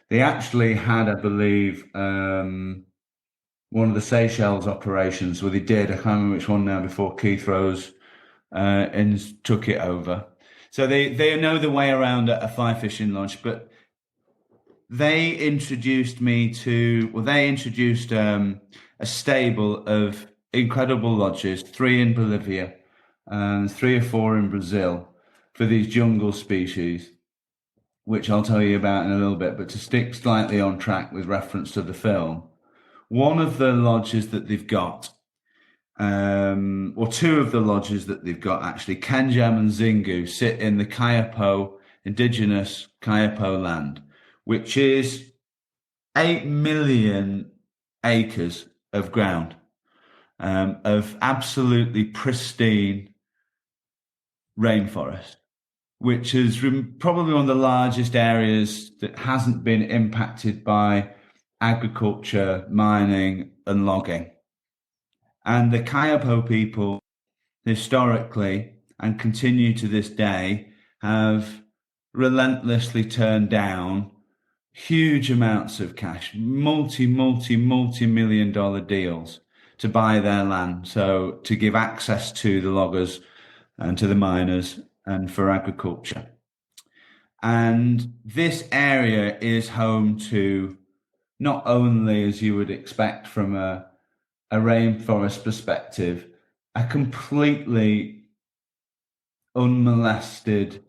They actually had, I believe, one of the Seychelles operations where they did, I can't remember which one now, before Keith Rose and took it over. So they know the way around a fly fishing lodge, but they introduced me to, they introduced a stable of incredible lodges, 3 in Bolivia and 3 or 4 in Brazil for these jungle species, which I'll tell you about in a little bit. But to stick slightly on track with reference to the film, one of the lodges that they've got, or 2 of the lodges that they've got actually, Kenjam and Zingu, sit in the Kayapo, indigenous Kayapo land, which is 8 million acres of ground, of absolutely pristine rainforest, which is probably one of the largest areas that hasn't been impacted by agriculture, mining, and logging. And the Kayapo people, historically, and continue to this day, have relentlessly turned down huge amounts of cash, multi-million dollar deals to buy their land. So to give access to the loggers and to the miners and for agriculture. And this area is home to not only, as you would expect from a rainforest perspective, a completely unmolested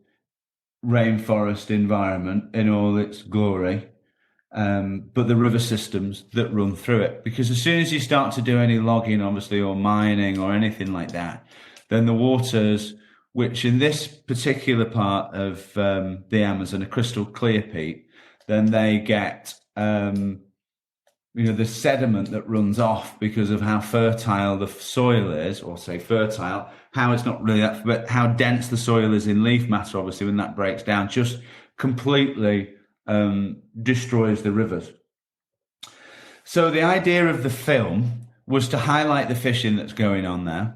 rainforest environment in all its glory, but the river systems that run through it. Because as soon as you start to do any logging, obviously, or mining or anything like that, then the waters, which in this particular part of the Amazon are crystal clear, Pete, then they get the sediment that runs off because of how fertile the soil is, or say fertile, how it's not really that, but how dense the soil is in leaf matter, obviously, when that breaks down, just completely destroys the rivers. So the idea of the film was to highlight the fishing that's going on there,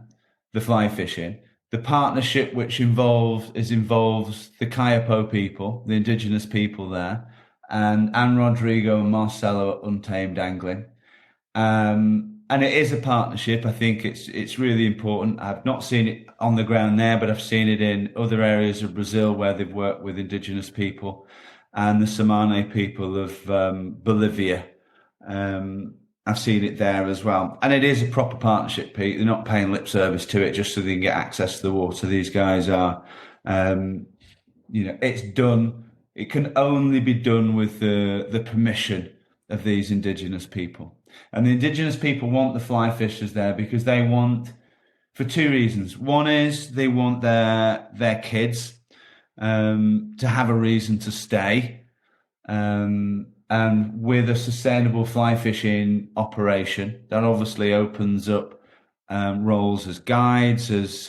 the fly fishing, the partnership which involves the Kayapo people, the indigenous people there, and Anne Rodrigo and Marcelo at Untamed Angling. And it is a partnership. I think it's really important. I've not seen it on the ground there, but I've seen it in other areas of Brazil where they've worked with indigenous people and the Samane people of Bolivia. I've seen it there as well. And it is a proper partnership, Pete. They're not paying lip service to it just so they can get access to the water. These guys are, it's done. It can only be done with the permission of these indigenous people. And the indigenous people want the fly fishers there because they want, for two reasons. One is they want their kids to have a reason to stay. And with a sustainable fly fishing operation, that obviously opens up roles as guides, as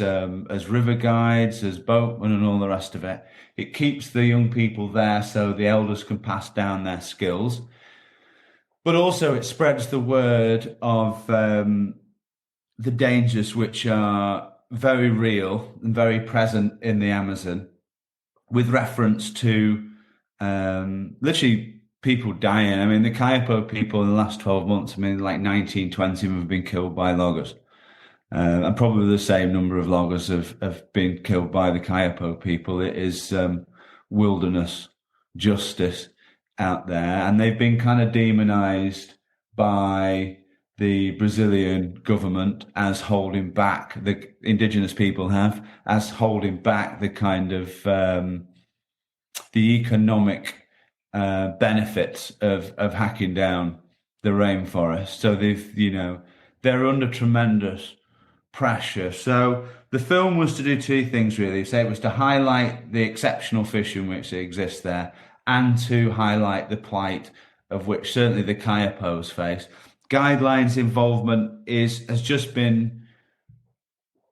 river guides, as boatmen, and all the rest of it. It keeps the young people there so the elders can pass down their skills. But also it spreads the word of the dangers which are very real and very present in the Amazon, with reference to literally people dying. I mean, the Kayapo people in the last 12 months, like 19, 20 of them have been killed by loggers. And probably the same number of loggers have been killed by the Kayapo people. It is wilderness justice out there. And they've been kind of demonized by the Brazilian government as holding back, the indigenous people have, as holding back the kind of the economic benefits of hacking down the rainforest. So they're under tremendous pressure. So the film was to do two things, really. So it was to highlight the exceptional fishing which exists there, and to highlight the plight of which certainly the Kayapos face. Guideline's involvement has just been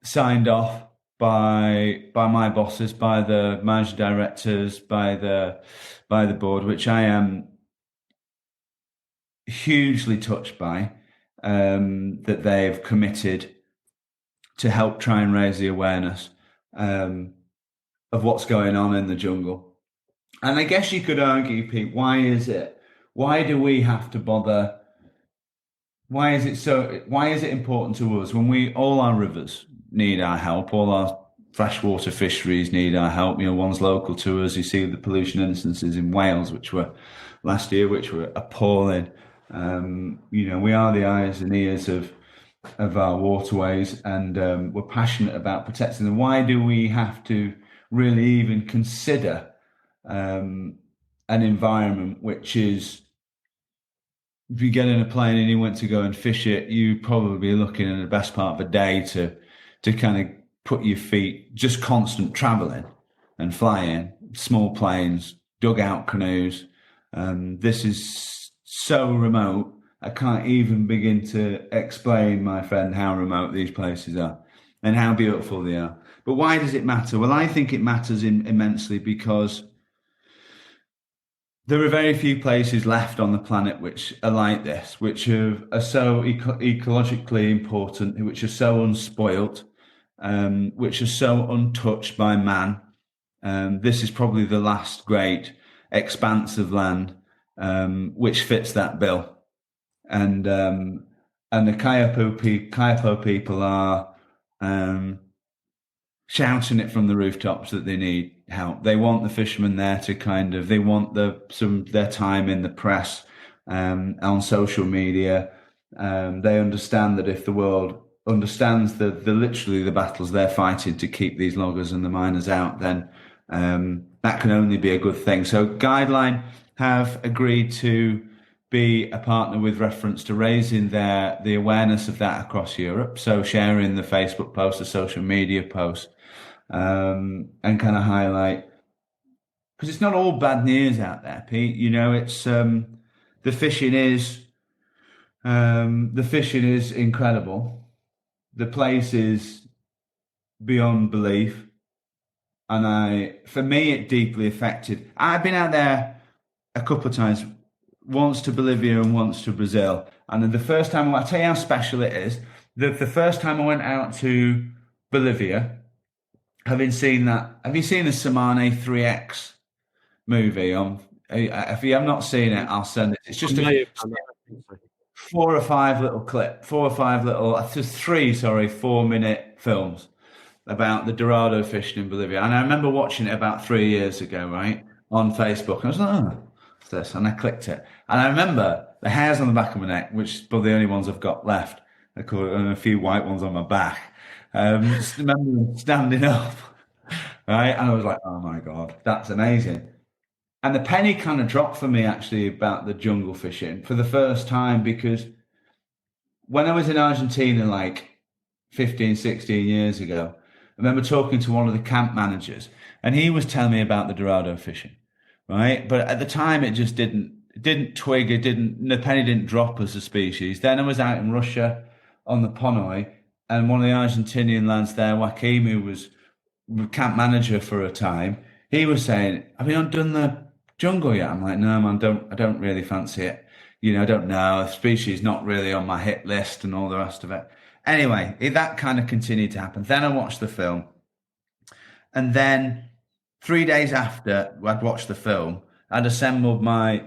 signed off by my bosses, by the managing directors, by the board, which I am hugely touched by, that they've committed to help try and raise the awareness of what's going on in the jungle. And I guess you could argue, Pete, why do we have to bother? Why is it important to us when all our rivers need our help, all our freshwater fisheries need our help? One's local to us. You see the pollution instances in Wales, which were last year, which were appalling. We are the eyes and ears of our waterways, and we're passionate about protecting them. Why do we have to really even consider an environment which is, if you get in a plane and you went to go and fish it, you'd probably be looking in the best part of a day to kind of put your feet, just constant traveling and flying, small planes, dugout canoes. This is so remote. I can't even begin to explain, my friend, how remote these places are and how beautiful they are. But why does it matter? Well, I think it matters immensely because there are very few places left on the planet which are like this, which are so ecologically important, which are so unspoilt, which are so untouched by man. This is probably the last great expanse of land which fits that bill. And the Kayapo people are shouting it from the rooftops that they need help. They want the fishermen there to they want their time in the press, on social media. They understand that if the world understands literally the battles they're fighting to keep these loggers and the miners out, then that can only be a good thing. So Guideline have agreed to be a partner with reference to raising the awareness of that across Europe. So sharing the Facebook post, the social media post, and kind of highlight, because it's not all bad news out there, Pete. You know, it's the fishing is incredible. The place is beyond belief, and for me, it deeply affected. I've been out there a couple of times, once to Bolivia and once to Brazil. And then the first time, I'll tell you how special it is. The first time I went out to Bolivia, having seen that, have you seen the Samane 3X movie? If you have not seen it, I'll send it. It's just four or five little 4-minute films about the Dorado fishing in Bolivia. And I remember watching it about 3 years ago, right, on Facebook. And I was like, oh, what's this? And I clicked it. And I remember the hairs on the back of my neck, which is probably the only ones I've got left, and a few white ones on my back. Just remember them standing up, right? And I was like, oh my God, that's amazing. And the penny kind of dropped for me, actually, about the jungle fishing for the first time, because when I was in Argentina, like 15, 16 years ago, I remember talking to one of the camp managers, and he was telling me about the Dorado fishing, right? But at the time, it just didn't twig, the penny didn't drop as a species. Then I was out in Russia on the Ponoy, and one of the Argentinian lads there, Joaquim, who was camp manager for a time, he was saying, have you not done the jungle yet? I'm like, no, man, I don't really fancy it. You know, I don't know. The species not really on my hit list and all the rest of it. Anyway, that kind of continued to happen. Then I watched the film. And then 3 days after I'd watched the film, I'd assembled my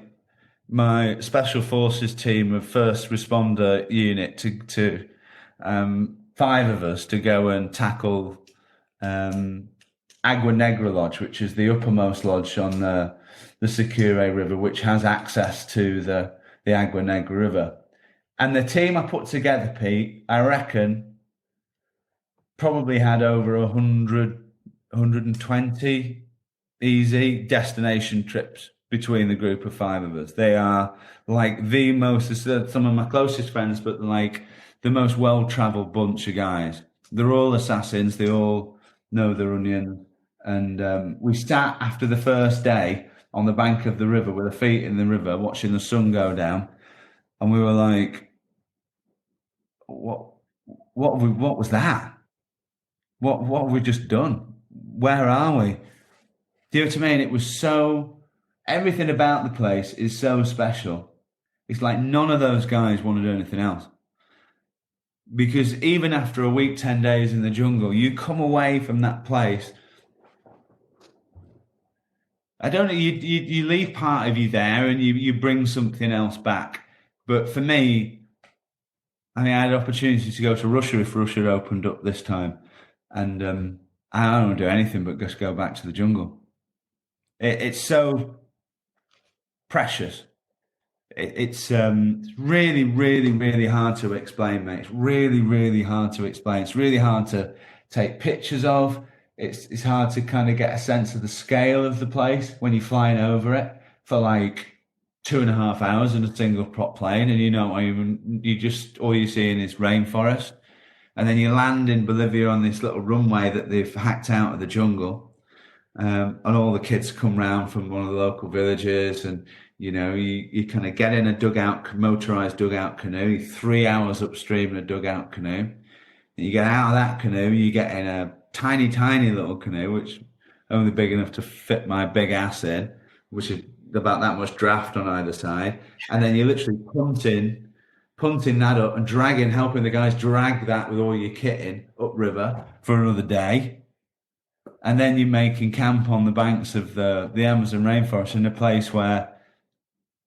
special forces team of first responder unit to 5 of us to go and tackle Agua Negra Lodge, which is the uppermost lodge on the Sicure River, which has access to the Agua Negra River. And the team I put together, Pete, I reckon probably had over 120 easy destination trips between the group of 5 of us. They are like some of my closest friends, but like the most well-traveled bunch of guys. They're all assassins. They all know their onion. And we sat after the first day on the bank of the river with our feet in the river, watching the sun go down. And we were like, what was that? What have we just done? Where are we? Do you know what I mean? It was everything about the place is so special. It's like none of those guys want to do anything else. Because even after a week, 10 days in the jungle, you come away from that place. I don't know, you leave part of you there and you bring something else back. But for me, I had opportunity to go to Russia if Russia opened up this time. And I don't want to do anything but just go back to the jungle. It's so precious. It's really, really, really hard to explain, mate. It's really, really hard to explain. It's really hard to take pictures of. It's hard to kind of get a sense of the scale of the place when you're flying over it for like 2.5 hours in a single prop plane, and all you're seeing is rainforest. And then you land in Bolivia on this little runway that they've hacked out of the jungle. And all the kids come round from one of the local villages, and you kind of get in a motorized dugout canoe, 3 hours upstream in a dugout canoe. And you get out of that canoe, you get in a tiny, tiny little canoe, which only big enough to fit my big ass in, which is about that much draft on either side. And then you're literally punting that up and helping the guys drag that with all your kit in upriver for another day. And then you're making camp on the banks of the Amazon rainforest in a place where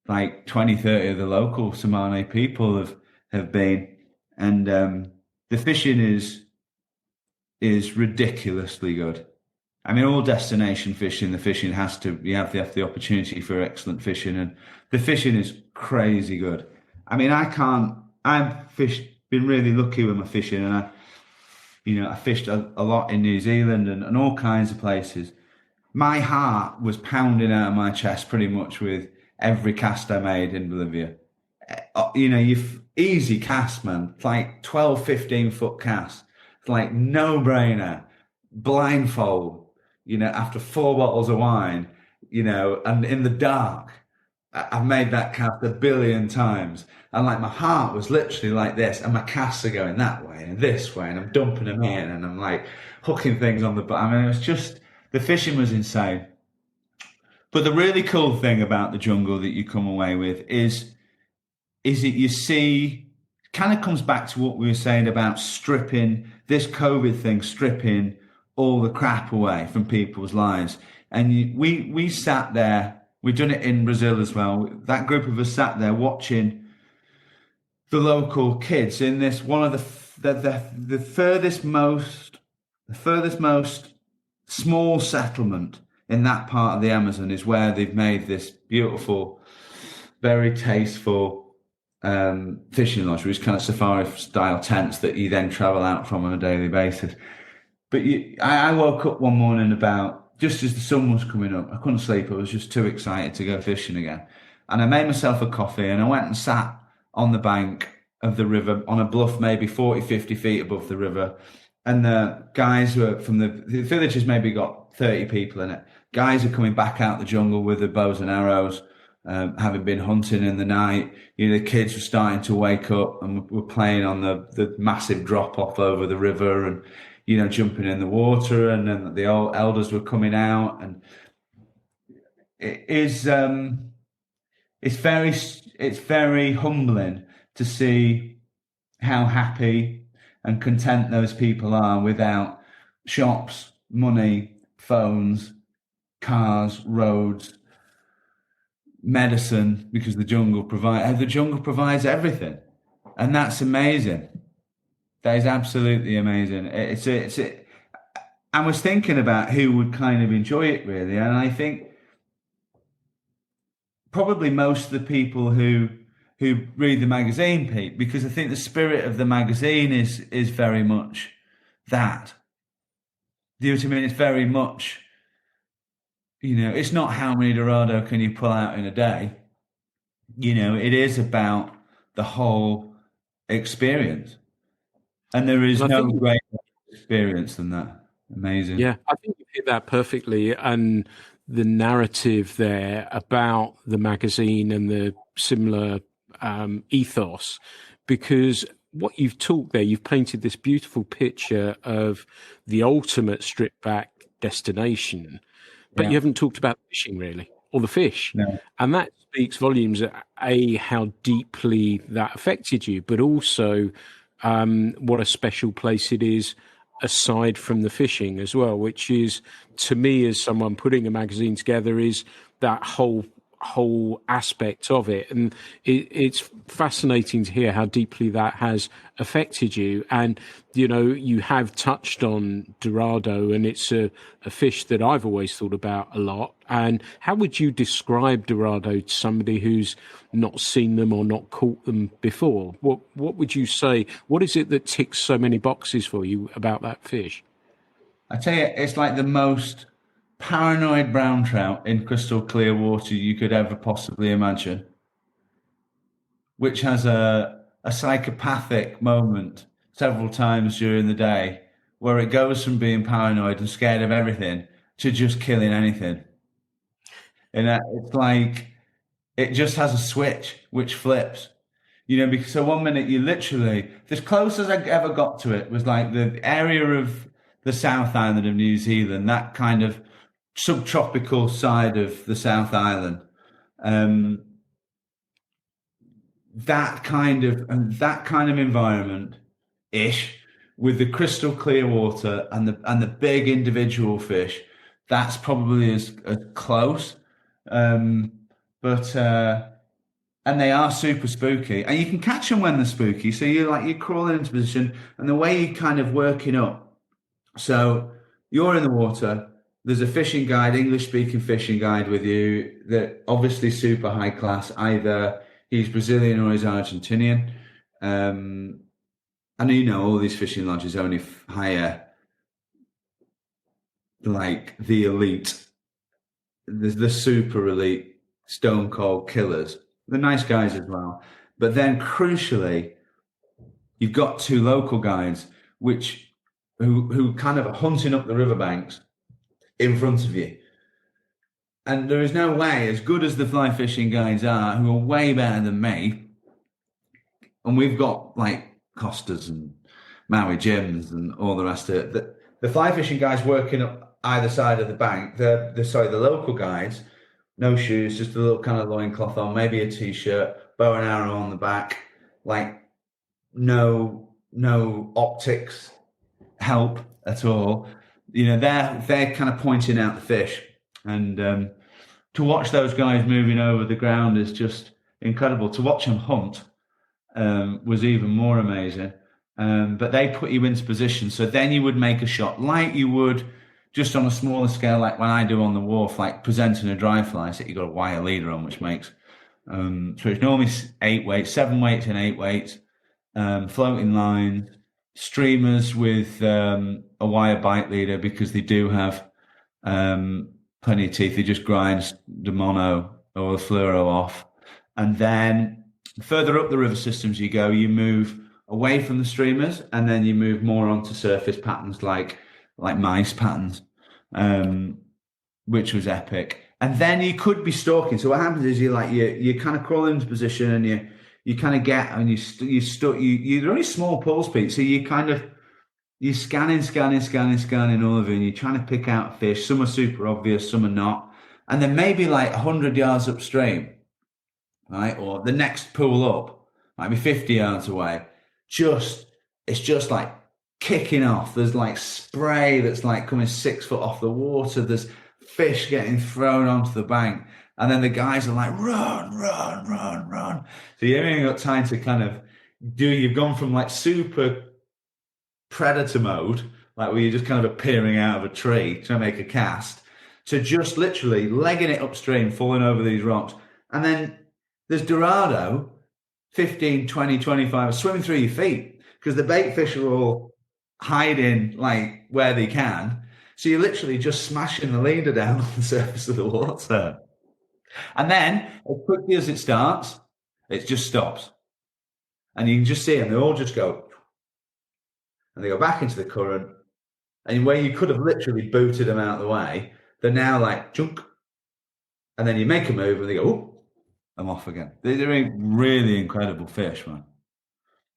like 20, 30 of the local Somali people have been. And the fishing is ridiculously good. I mean, all destination fishing, you have the opportunity for excellent fishing, and the fishing is crazy good. I mean, I've been really lucky with my fishing, and I fished a lot in New Zealand and all kinds of places. My heart was pounding out of my chest pretty much with every cast I made in Bolivia. Easy cast, man. It's like 12, 15-foot cast. It's like no brainer. Blindfold, after 4 bottles of wine, and in the dark. I've made that cast a billion times. And like my heart was literally like this, and my casts are going that way and this way, and I'm dumping them in, and I'm like hooking things on the bottom. I mean, it was just, the fishing was insane. But the really cool thing about the jungle that you come away with is that you see, kind of comes back to what we were saying about stripping this COVID thing, stripping all the crap away from people's lives. And we sat there, we've done it in Brazil as well. That group of us sat there watching the local kids in this, one of the furthest most small settlement in that part of the Amazon is where they've made this beautiful, very tasteful fishing lodge, which is kind of safari style tents that you then travel out from on a daily basis. But I woke up one morning about just as the sun was coming up. I couldn't sleep. I was just too excited to go fishing again. And I made myself a coffee and I went and sat on the bank of the river on a bluff maybe 40, 50 feet above the river. And the guys were from the village has maybe got 30 people in it. Guys are coming back out the jungle with their bows and arrows, having been hunting in the night. The kids were starting to wake up and were playing on the massive drop off over the river and, jumping in the water. And then the old elders were coming out, and it is, it's very humbling to see how happy and content those people are without shops, money, phones, cars, roads, medicine, because the jungle provides everything, and that's amazing. That is absolutely amazing. I was thinking about who would kind of enjoy it really, and I think probably most of the people who read the magazine, Pete, because I think the spirit of the magazine is very much that. Do you know what I mean? It's very much, it's not how many Dorado can you pull out in a day. It is about the whole experience. And there is no greater experience than that. Amazing. Yeah, I think you hit that perfectly. And the narrative there about the magazine and the similar ethos, because what you've talked there, you've painted this beautiful picture of the ultimate stripped back destination, but you haven't talked about fishing really, or the fish. No. And that speaks volumes, how deeply that affected you, but also what a special place it is aside from the fishing as well, which is, to me, as someone putting a magazine together, is that whole aspect of it. And it's fascinating to hear how deeply that has affected you. And, you have touched on Dorado, and it's a fish that I've always thought about a lot. And how would you describe Dorado to somebody who's not seen them or not caught them before? What would you say? What is it that ticks so many boxes for you about that fish? I tell you, it's like the most paranoid brown trout in crystal clear water you could ever possibly imagine, which has a psychopathic moment several times during the day where it goes from being paranoid and scared of everything to just killing anything. And it's like, it just has a switch which flips, because so one minute you literally, as close as I ever got to it was like the area of the South Island of New Zealand, that kind of subtropical side of the South Island, that kind of environment ish, with the crystal clear water and the big individual fish. That's probably as close, but and they are super spooky, and you can catch them when they're spooky. So you're crawling into position, and the way you're kind of working up. So you're in the water. There's a fishing guide, English-speaking fishing guide with you, that obviously super high class. Either he's Brazilian or he's Argentinian. And all these fishing lodges only hire like the elite, the super elite stone cold killers. They're nice guys as well. But then crucially, you've got 2 local guides who kind of are hunting up the riverbanks in front of you. And there is no way, as good as the fly fishing guides are, who are way better than me, and we've got like Costas and Maui Jims and all the rest of it. The fly fishing guys working up either side of the bank, the local guides, no shoes, just a little kind of loincloth on, maybe a t-shirt, bow and arrow on the back, like no optics help at all. You know, they're kind of pointing out the fish, and to watch those guys moving over the ground is just incredible. To watch them hunt was even more amazing. But they put you into position, so then you would make a shot like you would just on a smaller scale, like when I do on the wharf, like presenting a dry fly set. You got a wire leader on, which makes so it's normally 8 weights, 7 weights and 8 weights, floating lines, streamers with a wire bite leader because they do have plenty of teeth. They just grind the mono or the fluoro off, and then further up the river systems you go, you move away from the streamers, and then you move more onto surface patterns like mice patterns, which was epic. And then you could be stalking. So what happens is you kind of crawl into position, and you kind of get, and you're only small pull speed, so you're scanning all of it, and you're trying to pick out fish. Some are super obvious, some are not. And then maybe like 100 yards upstream, right, or the next pool up might be 50 yards away. It's just like kicking off. There's like spray that's like coming 6 foot off the water. There's fish getting thrown onto the bank. And then the guys are like, run. So you haven't even got time to kind of you've gone from like super predator mode, like where you're just kind of appearing out of a tree trying to make a cast, to just literally legging it upstream, falling over these rocks. And then there's Dorado, 15, 20, 25, swimming through your feet because the bait fish are all hiding like where they can. So you're literally just smashing the leader down on the surface of the water. And then as quickly as it starts, it just stops. And you can just see them, they all just go, and they go back into the current. And where you could have literally booted them out of the way, they're now like chunk. And then you make a move and they go, oh, I'm off again. They're really incredible fish, man.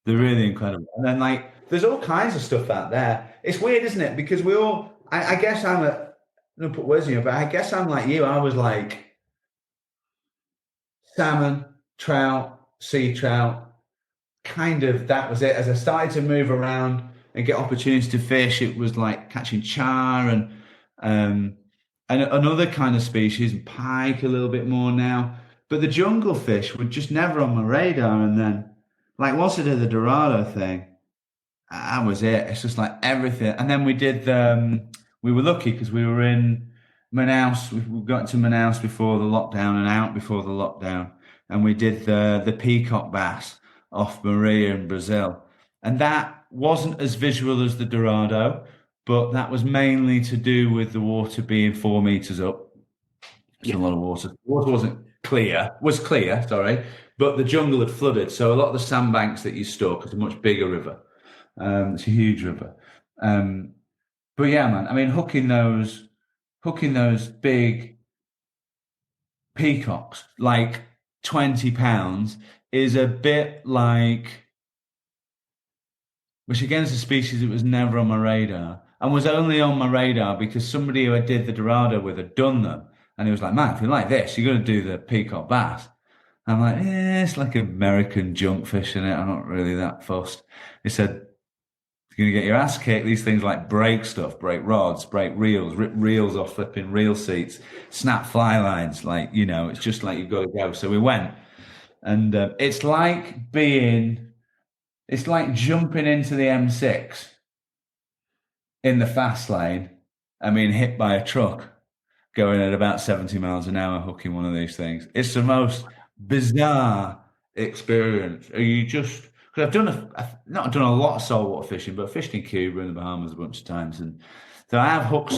They're really incredible. And then like, there's all kinds of stuff out there. It's weird, isn't it? Because we all, I guess I'm don't put words in you, but I guess I'm like you. I was like salmon, trout, sea trout, kind of, that was it. As I started to move around and get opportunities to fish, it was like catching char and another kind of species, pike a little bit more now. But the jungle fish were just never on my radar. And then, like, once I did the Dorado thing, that was it. It's just like everything. And then we did we were lucky because we were in Manaus. We got to Manaus before the lockdown and out before the lockdown. And we did the peacock bass off Maria in Brazil. And that wasn't as visual as the Dorado, but that was mainly to do with the water being 4 meters up. It's a lot of water. The water was clear, sorry, but the jungle had flooded. So a lot of the sandbanks that you stalk is a much bigger river. It's a huge river. But yeah, man, I mean, hooking those big peacocks, like 20 pounds, is a bit like, which again is a species that was never on my radar and was only on my radar because somebody who I did the Dorado with had done them. And he was like, man, if you like this, you're going to do the peacock bass. I'm like, it's like American junk fish in it. I'm not really that fussed. He said, you're going to get your ass kicked. These things like break stuff, break rods, break reels, rip reels off flipping reel seats, snap fly lines. Like, you know, it's just like you've got to go. So we went. And it's like jumping into the M6 in the fast lane. I mean, hit by a truck going at about 70 miles an hour, hooking one of these things. It's the most bizarre experience. You just, because I've not done a lot of saltwater fishing, but I've fished in Cuba and the Bahamas a bunch of times. And so I have hooked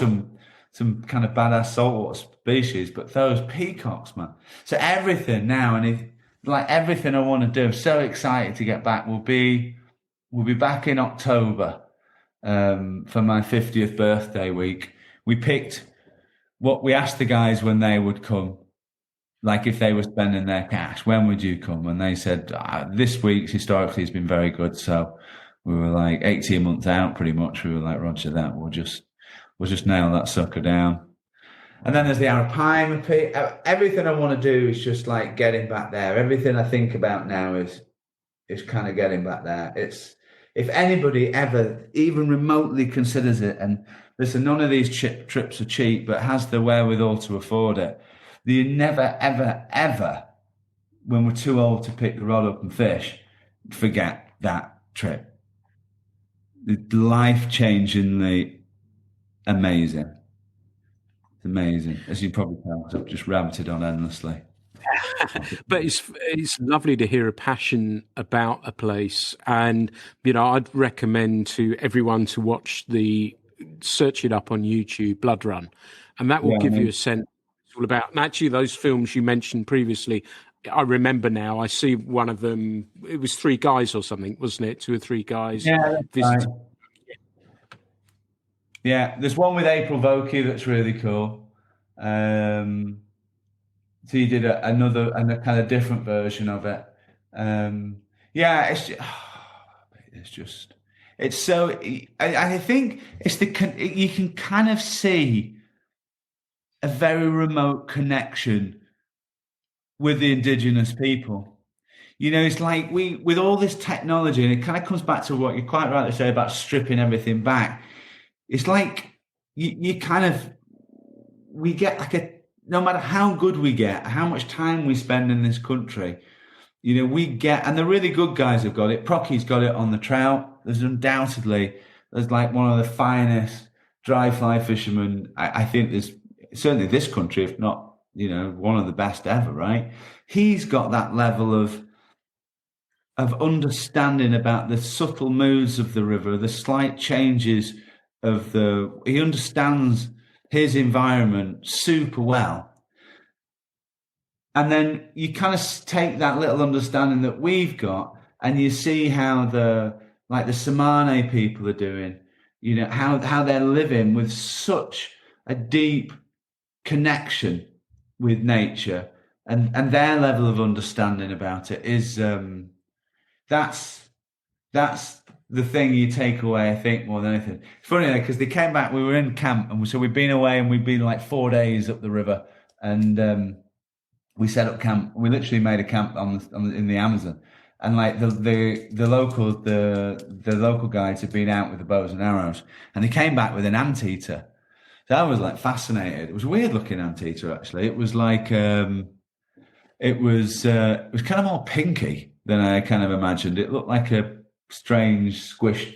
some kind of badass saltwater species, but those peacocks, man. So everything now, like everything I want to do, I'm so excited to get back. We'll be back in October for my 50th birthday week. We picked what we asked the guys when they would come, like if they were spending their cash, when would you come? And they said, this week's historically has been very good. So we were like 18 months out pretty much. We were like, Roger that, we'll just nail that sucker down. And then there's the Arapaima. Everything I want to do is just like getting back there. Everything I think about now is kind of getting back there. It's, if anybody ever even remotely considers it, and listen, none of these trips are cheap, but has the wherewithal to afford it, you never, ever, ever, when we're too old to pick the rod up and fish, forget that trip. It's life-changingly amazing. It's amazing. As you probably tell, I've just ranted on endlessly. But it's lovely to hear a passion about a place, and I'd recommend to everyone to search it up on YouTube, Blood Run, and that will give you a sense. It's all about, and actually those films you mentioned previously, I remember now. I see one of them. It was 3 guys or something, wasn't it? 2 or 3 guys. Yeah, right. Yeah, there's one with April Vokey that's really cool. So you did another kind of different version of it. It's so. I think it's you can kind of see a very remote connection with the indigenous people. It's like with all this technology, and it kind of comes back to what you're quite right to say about stripping everything back. It's like we get like no matter how good we get, how much time we spend in this country, we get, and the really good guys have got it. Procky's got it on the trout. There's like one of the finest dry fly fishermen. I think there's certainly this country, if not, one of the best ever, right? He's got that level of understanding about the subtle moods of the river, the slight changes he understands his environment super well. And then you kind of take that little understanding that we've got, and you see how the Samane people are doing, how they're living with such a deep connection with nature, and their level of understanding about it is, that's the thing you take away, I think, more than anything. It's funny though, because they came back, we were in camp, and so we've been away, and we've been like 4 days up the river, and we set up camp. We literally made a camp in the Amazon, and like the local guides had been out with the bows and arrows, and they came back with an anteater. So I was like fascinated. It was a weird looking anteater, actually. It was like it was kind of more pinky than I kind of imagined. It looked like a strange, squished,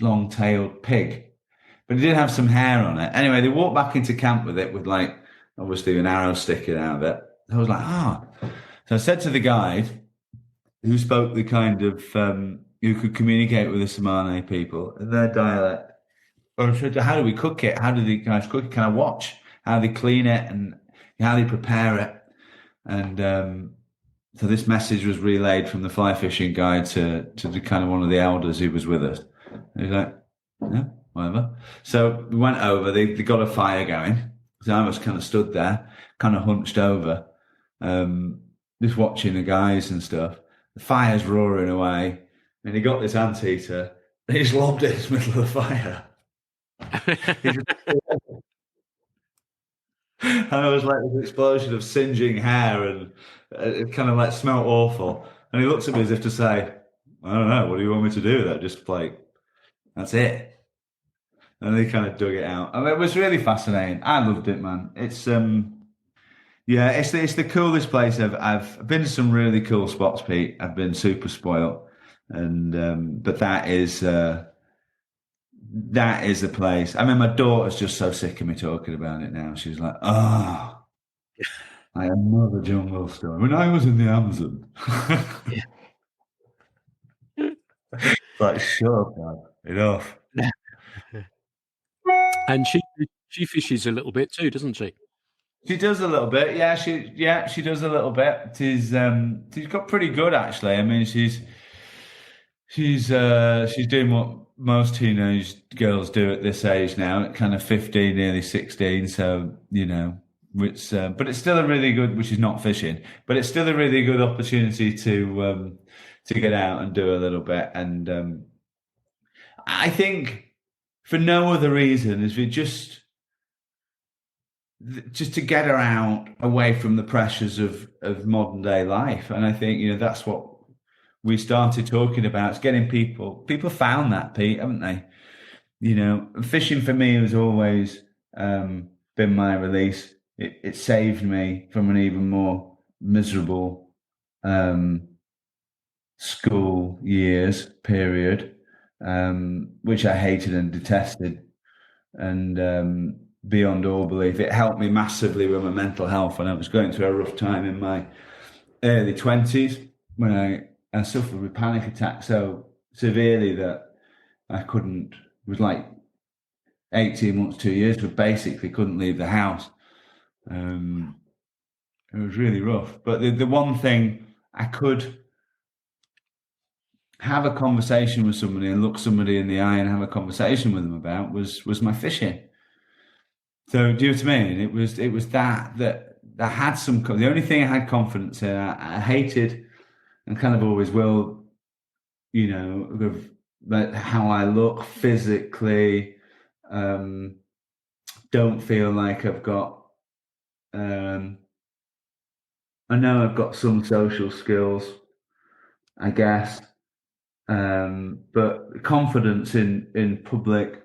long-tailed pig, but it did have some hair on it. Anyway, they walked back into camp with it, with like obviously an arrow sticking out of it. I was like, So I said to the guide, who spoke the kind of who could communicate with the Samane people in their dialect, I said, how do we cook it? How do the guys cook it? Can I watch how they clean it and how they prepare it? And so this message was relayed from the fly fishing guide to the kind of one of the elders who was with us. And he's like, yeah, whatever. So we went over, they got a fire going. So I was kind of stood there, kind of hunched over, just watching the guys and stuff. The fire's roaring away, and he got this anteater, and he just lobbed it in the middle of the fire. And I was like this explosion of singeing hair, and it kind of like smelled awful. And he looked at me as if to say, I don't know, what do you want me to do with that? Just like, that's it. And they kind of dug it out. I mean, it was really fascinating. I loved it, man. It's it's the coolest place. I've been to some really cool spots, Pete. I've been super spoiled, and but that is a place. I mean, my daughter's just so sick of me talking about it now. She's like, I another jungle story. When I was in the Amazon. Like, shut up, man. Enough. And She fishes a little bit too, doesn't she? She does a little bit. She does a little bit. She's got pretty good actually. I mean, she's doing what most teenage girls do at this age now, at kind of 15, nearly 16. So, but it's still a really good, which is not fishing, but it's still a really good opportunity to get out and do a little bit. And I think for no other reason is just to get her out away from the pressures of modern day life. And I think, that's what we started talking about. It's getting people found that, Pete, haven't they? Fishing for me has always been my release. It saved me from an even more miserable school years period, which I hated and detested. And beyond all belief, it helped me massively with my mental health when I was going through a rough time in my early 20s, when I suffered with panic attacks so severely that I was like 18 months, 2 years, but basically couldn't leave the house. It was really rough. But the one thing I could have a conversation with somebody and look somebody in the eye and have a conversation with them about was my fishing. So do you know what I mean? It was that I had the only thing I had confidence in, I hated and kind of always will, how I look physically, don't feel like I've got, I know I've got some social skills, I guess, but confidence in public,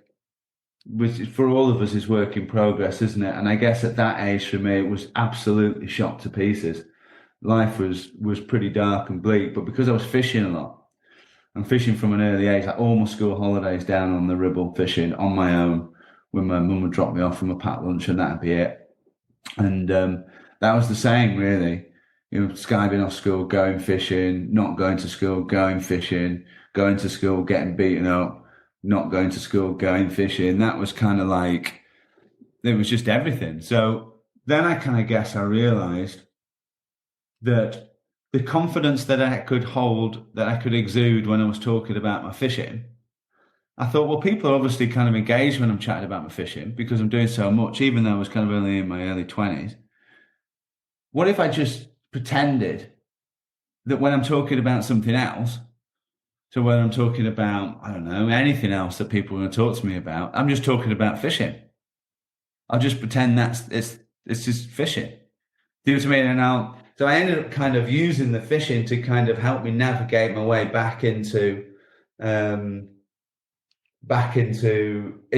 which for all of us is work in progress, isn't it? And I guess at that age for me, it was absolutely shot to pieces. Life was pretty dark and bleak, but because I was fishing a lot, and fishing from an early age, like all my school holidays down on the Ribble fishing on my own, when my mum would drop me off from a packed lunch and that'd be it. And that was the same really, skiving off school, going fishing, not going to school, going fishing, going to school, getting beaten up, not going to school, going fishing. That was kind of like, it was just everything. So then I realized that the confidence that I could hold, that I could exude when I was talking about my fishing, I thought, well, people are obviously kind of engaged when I'm chatting about my fishing because I'm doing so much, even though I was kind of only in my early 20s. What if I just pretended that when I'm talking about something else, so when I'm talking about, I don't know, anything else that people want to talk to me about, I'm just talking about fishing. I'll just pretend it's just fishing. Do you know what I mean? So I ended up kind of using the fishing to kind of help me navigate my way back into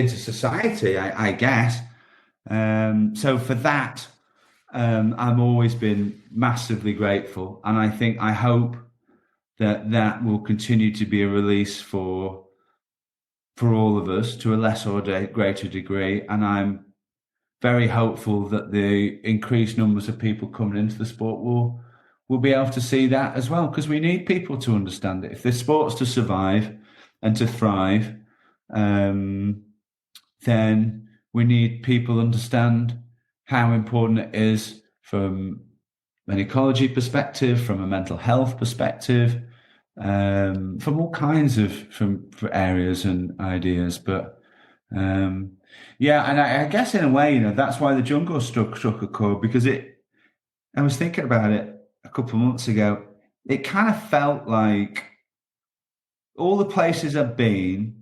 society, I guess. So for that, I've always been massively grateful, and I hope that will continue to be a release for all of us to a lesser or greater degree. And I'm very hopeful that the increased numbers of people coming into the sport will be able to see that as well, because we need people to understand it. If the sport's to survive and to thrive, then we need people to understand how important it is from an ecology perspective, from a mental health perspective, from all kinds of from areas and ideas. But yeah, and I guess in a way, that's why the jungle struck a chord, because I was thinking about it a couple of months ago. It kind of felt like all the places I've been,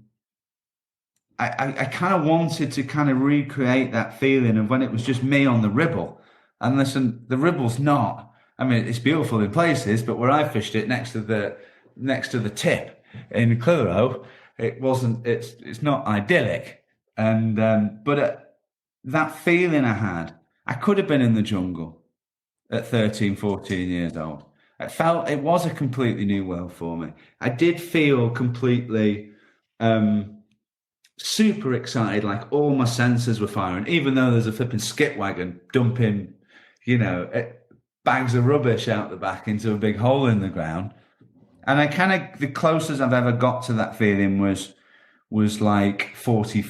I kind of wanted to kind of recreate that feeling of when it was just me on the Ribble. And listen, the Ribble's not, I mean, it's beautiful in places, but where I fished it next to the tip in Clitheroe, it's not idyllic. And, but that feeling I had, I could have been in the jungle at 13, 14 years old. It was a completely new world for me. I did feel completely, super excited, like all my senses were firing, even though there's a flipping skip wagon dumping, bags of rubbish out the back into a big hole in the ground. And the closest I've ever got to that feeling was like 40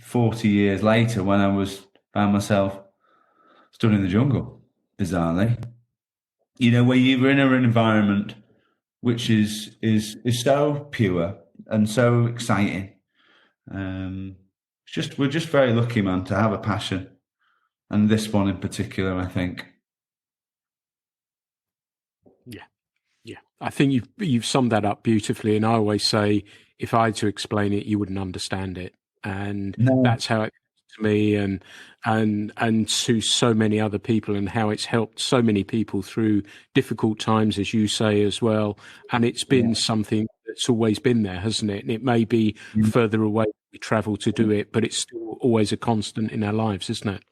40 years later when I found myself stood in the jungle, bizarrely. Where you're in an environment which is so pure and so exciting. We're just very lucky, man, to have a passion, and this one in particular, I think. Yeah. I think you've summed that up beautifully. And I always say, if I had to explain it, you wouldn't understand it. And that's how it to me and to so many other people, and how it's helped so many people through difficult times, as you say as well. And it's been something that's always been there, hasn't it? And it may be further away we travel to do it, but it's still always a constant in our lives, isn't it?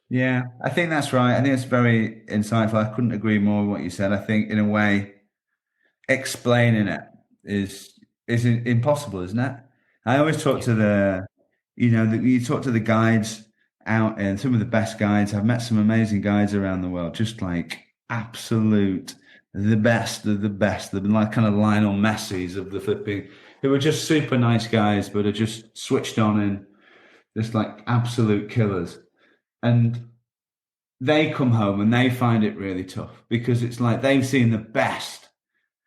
Yeah, I think that's right. I think it's very insightful. I couldn't agree more with what you said. I think in a way, explaining it is impossible, isn't it? I always talk to you talk to the guides out, and some of the best guides. I've met some amazing guides around the world, just like absolute the best of the best. They've been like kind of Lionel Messi's of the flipping, who are just super nice guys, but are just switched on and just like absolute killers. And they come home and they find it really tough, because it's like they've seen the best.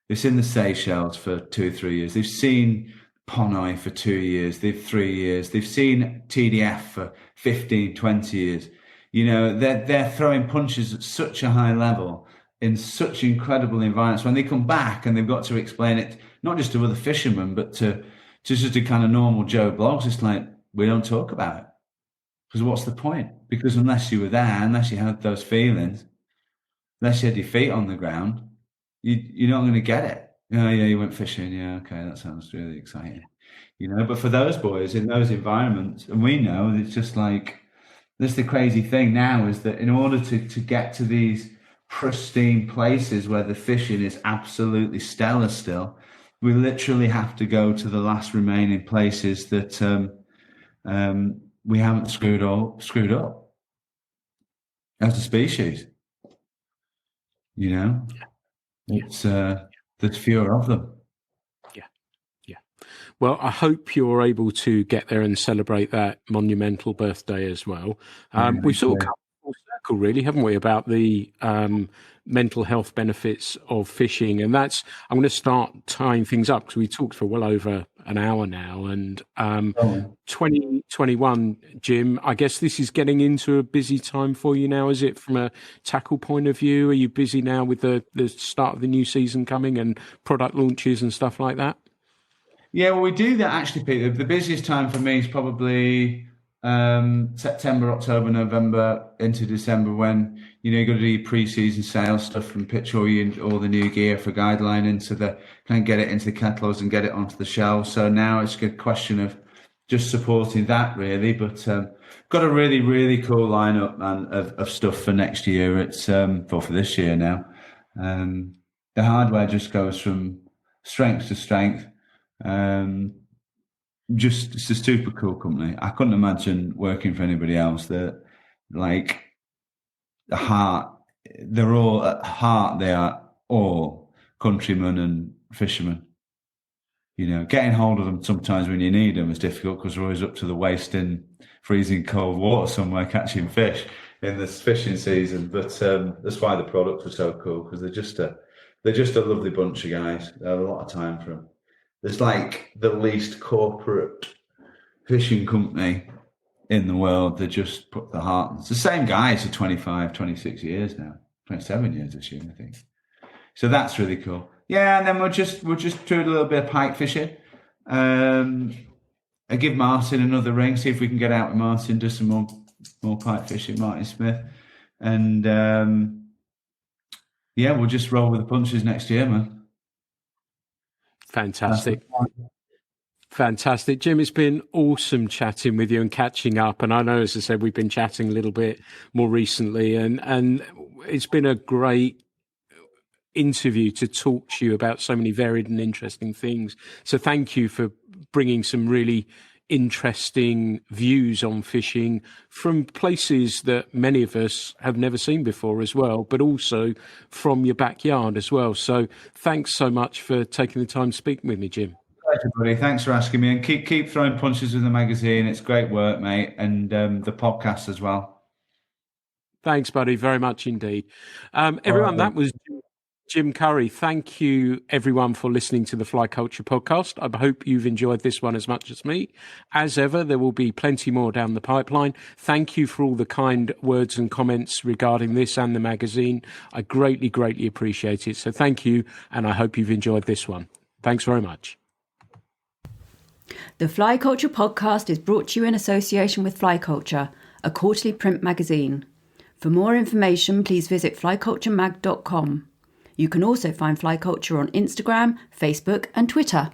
They've seen the Seychelles for 2 or 3 years. They've seen Ponoi for 2 years. They've 3 years. They've seen TDF for 15, 20 years. They're throwing punches at such a high level in such incredible environments. When they come back and they've got to explain it, not just to other fishermen, but to just a kind of normal Joe blogs, it's like, we don't talk about it. Because what's the point? Because unless you were there, unless you had those feelings, unless you had your feet on the ground, you're not going to get it. Yeah, you went fishing. Yeah, okay, that sounds really exciting. But for those boys in those environments, and we know, it's just like, that's the crazy thing now, is that in order to get to these pristine places where the fishing is absolutely stellar still, we literally have to go to the last remaining places that we haven't screwed up as a species. It's there's fewer of them. Yeah. Well, I hope you're able to get there and celebrate that monumental birthday as well. We've sort of come full circle, really, haven't we, about the mental health benefits of fishing. And I'm going to start tying things up, because we talked for well over an hour now. And 2021, Jim, I guess this is getting into a busy time for you now, is it, from a tackle point of view? Are you busy now with the start of the new season coming and product launches and stuff like that? Yeah, well, we do that actually, Peter. The busiest time for me is probably September, October, November into December, when you got to do your pre-season sales stuff and pitch all the new gear for Guideline kind of get it into the catalogs and get it onto the shelves. So now it's a good question of just supporting that, really. But got a really, really cool lineup, man, of stuff for next year. It's for this year now. The hardware just goes from strength to strength. It's a super cool company. I couldn't imagine working for anybody else. That, like, they're all at heart. They are all countrymen and fishermen. Getting hold of them sometimes when you need them is difficult, because we're always up to the waist in freezing cold water somewhere catching fish in this fishing season. But that's why the products are so cool, because they're just a lovely bunch of guys. They have a lot of time for them. There's like the least corporate fishing company in the world. They just put the heart. It's the same guys for 25, 26 years now, 27 years this year, I think. So that's really cool. Yeah, and then we'll just do a little bit of pike fishing. I give Martin another ring, see if we can get out with Martin, do some more pike fishing, Martin Smith. And we'll just roll with the punches next year, man. Fantastic. Jim, it's been awesome chatting with you and catching up. And I know, as I said, we've been chatting a little bit more recently, and it's been a great interview to talk to you about so many varied and interesting things. So thank you for bringing some really interesting views on fishing from places that many of us have never seen before as well, but also from your backyard as well. So thanks so much for taking the time to speak with me, Jim. pleasure, buddy. Thanks for asking me, and keep throwing punches with the magazine. It's great work, mate, and the podcast as well. Thanks, buddy, very much indeed. All Everyone, right, that was Jim Curry. Thank you, everyone, for listening to the Fly Culture podcast. I hope you've enjoyed this one as much as me. As ever, there will be plenty more down the pipeline. Thank you for all the kind words and comments regarding this and the magazine. I greatly, greatly appreciate it. So thank you, and I hope you've enjoyed this one. Thanks very much. The Fly Culture podcast is brought to you in association with Fly Culture, a quarterly print magazine. For more information, please visit flyculturemag.com. You can also find Fly Culture on Instagram, Facebook, and Twitter.